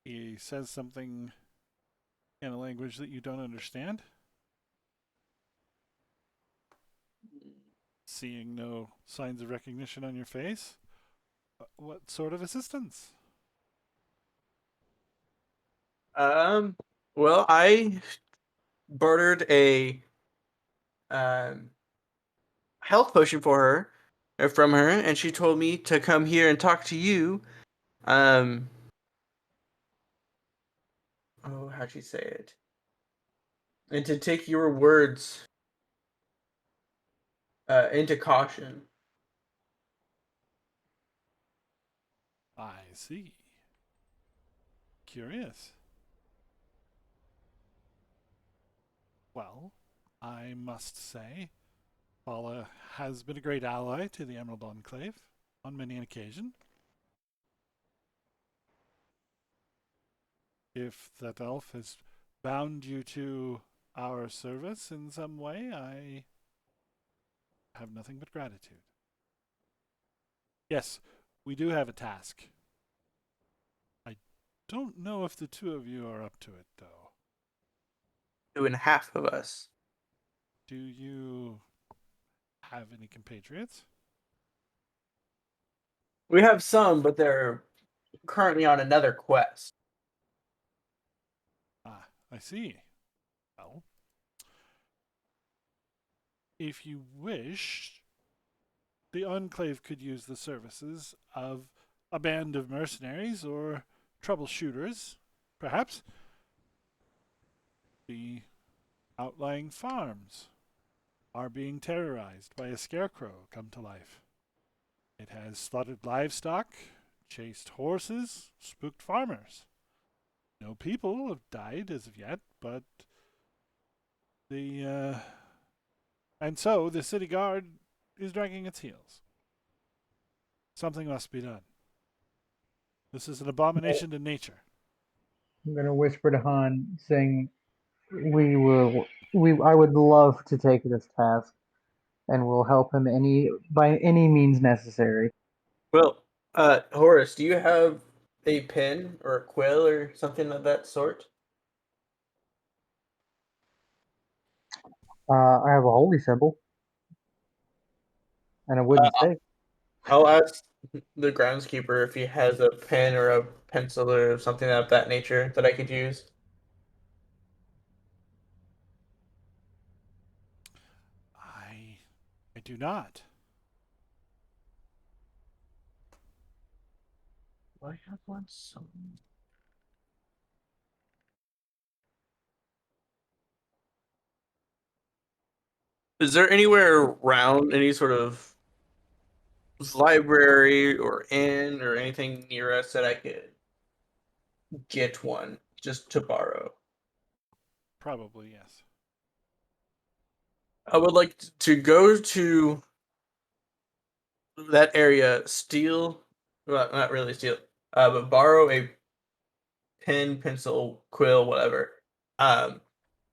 S1: He says something in a language that you don't understand. seeing no signs of recognition on your face, what sort of assistance?
S3: Well, I bartered a um health potion for her, or from her, and she told me to come here and talk to you. Um, oh, how'd she say it? And to take your words into caution.
S1: I see. Curious. Well, I must say, Paula has been a great ally to the Emerald Enclave on many an occasion. If that elf has bound you to our service in some way, I have nothing but gratitude. Yes, we do have a task. I don't know if the two of you are up to it, though.
S3: 2.5 of us.
S1: Do you have any compatriots?
S3: We have some, but they're currently on another quest.
S1: Ah, I see. Well, if you wish, the Enclave could use the services of a band of mercenaries or troubleshooters, perhaps. The outlying farms are being terrorized by a scarecrow come to life. It has slaughtered livestock, chased horses, spooked farmers. No people have died as of yet, but and so the city guard is dragging its heels. Something must be done. This is an abomination to nature.
S5: I'm gonna whisper to Han, saying, "We will. I would love to take this task, and will help him by any means necessary."
S3: Well, Horace, do you have a pen or a quill or something of that sort?
S5: I have a holy symbol and a wooden stake.
S3: I'll ask the groundskeeper if he has a pen or a pencil or something of that nature that I could use.
S1: I do not.
S3: Do I have one? Some. Is there anywhere around any sort of library or inn or anything near us that I could get one just to borrow?
S1: Probably yes.
S3: I would like to go to that area, steal, well, not really steal, but borrow a pen, pencil, quill, whatever. Um,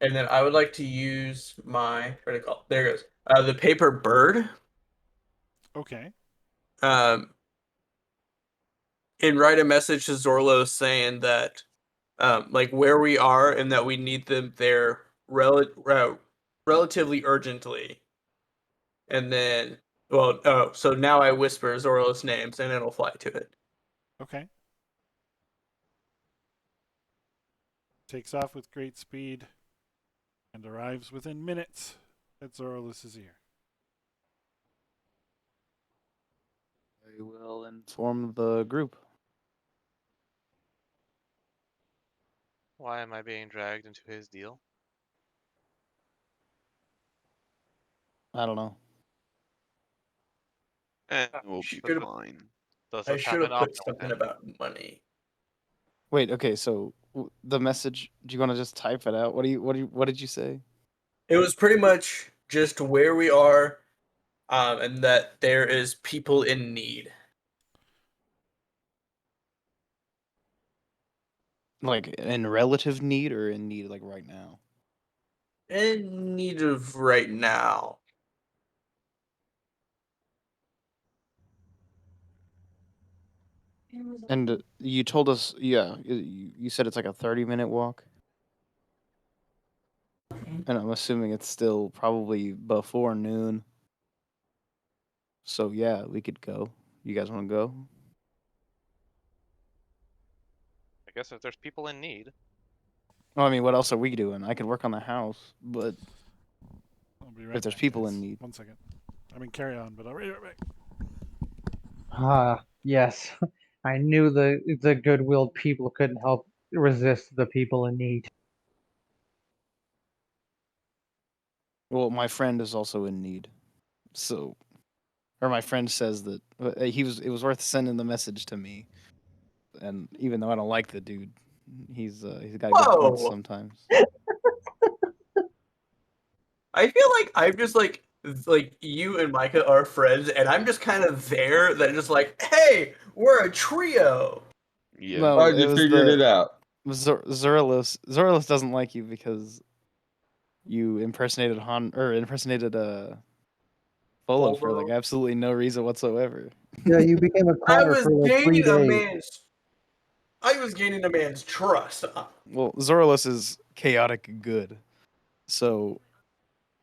S3: and then I would like to use my, what do you call it? There it goes. The paper bird.
S1: Okay.
S3: Um, and write a message to Zorlo saying that, like where we are and that we need them there relatively urgently. And then, well, oh, so now I whisper Zorlo's names and it'll fly to it.
S1: Okay. Takes off with great speed and arrives within minutes at Zorolus's ear.
S7: I will inform the group.
S4: Why am I being dragged into his deal?
S7: I don't know.
S2: And
S3: I
S2: we'll be
S3: should
S2: fine.
S4: Does
S3: I
S4: this
S3: should
S4: happen
S3: have put
S4: often with
S3: something
S4: him?
S3: about money.
S7: Wait, okay, so the message, do you want to just type it out? What did you say?
S3: It was pretty much just where we are, and that there is people in need.
S7: Like in relative need or in need like right now?
S3: In need of right now.
S7: And you told us, yeah, you said it's like a 30-minute walk? And I'm assuming it's still probably before noon. So yeah, we could go. You guys want to go?
S4: I guess if there's people in need.
S7: Well, I mean, what else are we doing? I could work on the house, but
S1: I'll be right
S7: if there's
S1: back,
S7: people
S1: guys.
S7: in need,
S1: 1 second. I mean, carry on, but I'll be right back.
S5: Ah, yes. I knew the good-willed people couldn't help resist the people in need.
S7: well, my friend is also in need, so, or my friend says that it was worth sending the message to me, and even though I don't like the dude, he's got good points
S3: Whoa!
S7: sometimes.
S3: I feel like I'm just like you and Micah are friends, and I'm just kind of there that just like, hey, we're a trio.
S2: Yeah.
S7: No,
S6: I
S7: it
S6: just
S7: was
S6: figured
S7: the
S6: it out.
S7: Zerulus. Zerulus doesn't like you because you impersonated Bolo for like
S3: Volvo.
S7: absolutely no reason whatsoever.
S5: Yeah, you became a
S3: I
S5: cloner
S3: was
S5: for like 3
S3: gaining a
S5: days.
S3: man's. I was gaining a man's trust.
S7: Well, Zerulus is chaotic good, so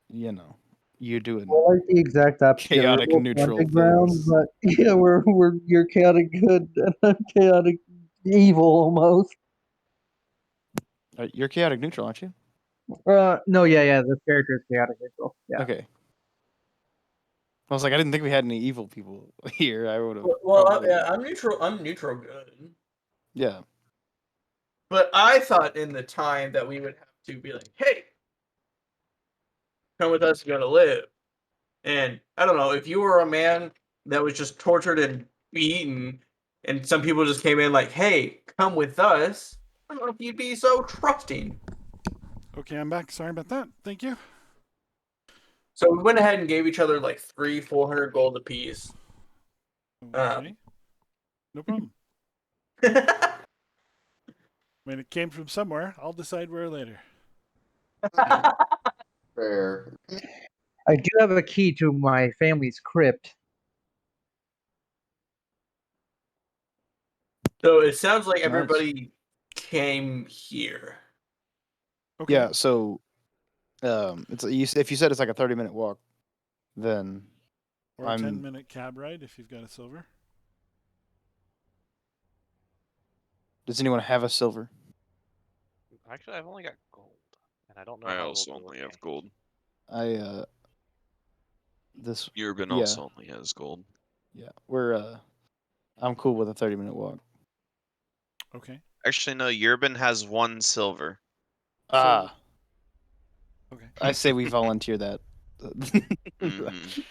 S7: you know you're doing
S5: Well, like the exact opposite. We're
S7: chaotic
S5: both
S7: neutral
S5: hunting grounds,
S7: things.
S5: but yeah, we're you're chaotic good and I'm chaotic evil almost.
S7: You're chaotic neutral, aren't you?
S5: No, yeah, this character is chaotic neutral. Yeah.
S7: Okay. I was like, I didn't think we had any evil people here. I would have
S3: Well,
S7: probably.
S3: yeah, I'm neutral. I'm neutral good.
S7: Yeah.
S3: But I thought in the time that we would have to be like, hey, come with us, you're gonna live. And I don't know, if you were a man that was just tortured and beaten, and some people just came in like, hey, come with us, I don't know if you'd be so trusting.
S1: Okay, I'm back. Sorry about that. Thank you.
S3: So we went ahead and gave each other like 400 gold apiece.
S1: Okay. No problem. When it came from somewhere, I'll decide where later.
S6: Fair.
S5: I do have a key to my family's crypt.
S3: So it sounds like
S7: Nice.
S3: everybody came here.
S1: Okay.
S7: Yeah. So, if you said it's like a 30-minute walk, then
S1: Or a 10-minute cab ride if you've got a silver.
S7: does anyone have a silver?
S4: Actually, I've only got gold, and I don't know
S2: I
S4: how
S2: also
S4: gold will
S2: only
S4: work.
S2: have gold.
S7: This
S2: Urban
S7: yeah.
S2: also only has gold.
S7: Yeah. I'm cool with a 30-minute walk.
S1: Okay.
S2: Actually, no. Urban has 1 silver.
S7: Ah.
S1: Okay.
S7: I say we volunteer that.
S2: Mhm.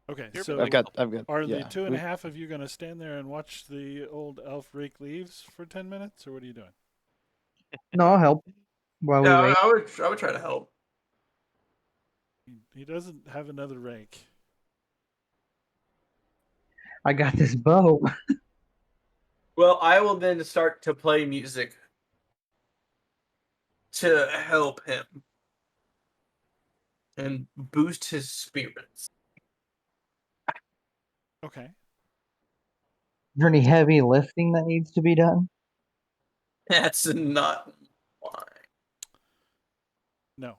S1: Okay.
S4: Urban
S1: So
S7: I've got
S1: are
S7: yeah.
S1: the 2.5 of you going to stand there and watch the old elf rake leaves for 10 minutes, or what are you doing?
S5: No, I'll help while we
S3: Yeah,
S5: wait.
S3: I would try to help.
S1: He doesn't have another rake.
S5: I got this bow.
S3: Well, I will then start to play music to help him and boost his spirits.
S1: Okay.
S5: Is there any heavy lifting that needs to be done?
S3: That's not why.
S1: No.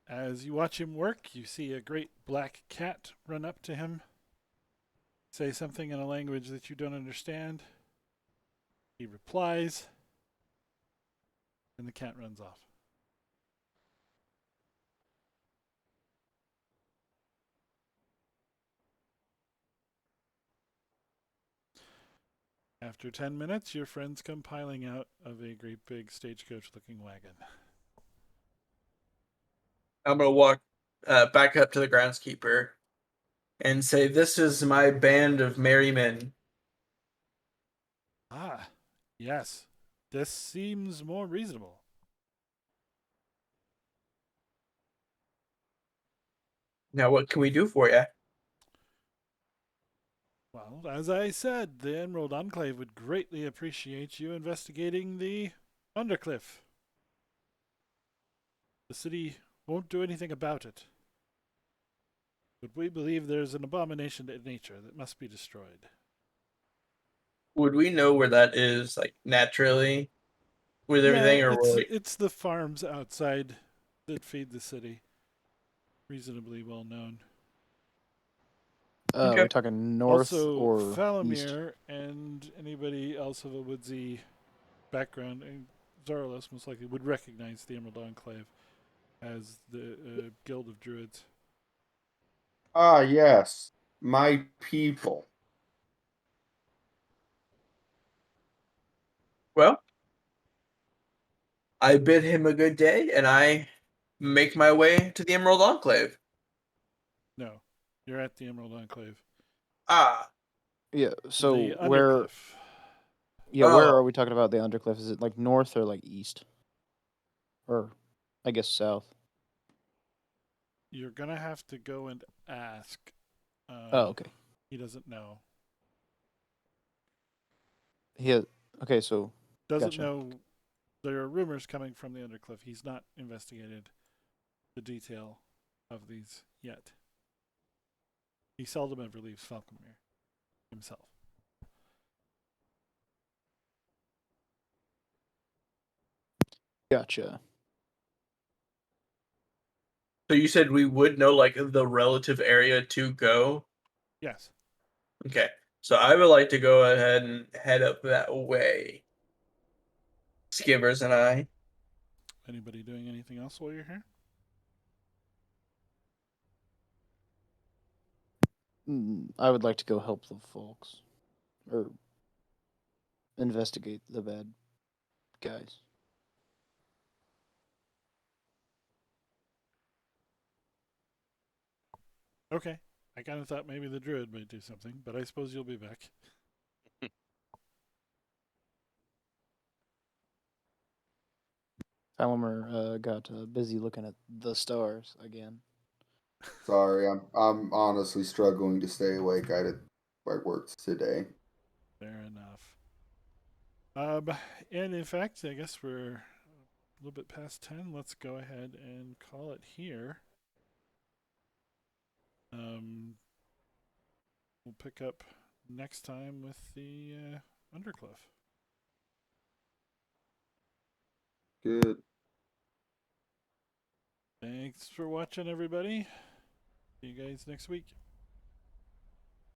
S1: As you watch him work, you see a great black cat run up to him, say something in a language that you don't understand. He replies, and the cat runs off. After 10 minutes, your friends come piling out of a great big stagecoach looking wagon.
S3: I'm gonna walk back up to the groundskeeper and say, "This is my band of merry men."
S1: Ah, yes. This seems more reasonable.
S3: Now, what can we do for you?
S1: Well, as I said, the Emerald Enclave would greatly appreciate you investigating the Undercliff. The city won't do anything about it. But we believe there's an abomination to nature that must be destroyed.
S3: Would we know where that is, like naturally? with
S1: Yeah,
S3: everything, or
S1: it's
S3: we're like,
S1: it's the farms outside that feed the city. Reasonably well known.
S3: Okay.
S7: We're talking north
S1: Also,
S7: or east.
S1: Falamir and anybody else of a woodsy background, and Zorlus most likely would recognize the Emerald Enclave as the Guild of Druids.
S6: Ah, yes, my people.
S3: well, I bid him a good day, and I make my way to the Emerald Enclave.
S1: No, you're at the Emerald Enclave.
S3: Ah,
S7: Yeah. So
S1: The
S7: where?
S1: Undercliff.
S7: Yeah. Where
S3: Oh.
S7: are we talking about the Undercliff? Is it like north or like east? Or, I guess south.
S1: You're gonna have to go and ask.
S7: Oh, okay.
S1: He doesn't know.
S7: Okay. So
S1: Doesn't
S7: gotcha.
S1: know. There are rumors coming from the Undercliff. He's not investigated the detail of these yet. He seldom ever leaves Falconmere himself.
S7: Gotcha.
S3: So you said we would know like the relative area to go?
S1: Yes.
S3: Okay. So I would like to go ahead and head up that way. Skivers and I.
S1: Anybody doing anything else while you're here?
S7: I would like to go help the folks, or investigate the bad guys.
S1: Okay. I kind of thought maybe the druid might do something, but I suppose you'll be back.
S7: Falamer got busy looking at the stars again.
S6: Sorry, I'm honestly struggling to stay awake. I worked today.
S1: Fair enough. And in fact, I guess we're a little bit past 10. Let's go ahead and call it here. We'll pick up next time with the Undercliff.
S6: Good.
S1: Thanks for watching, everybody. See you guys next week.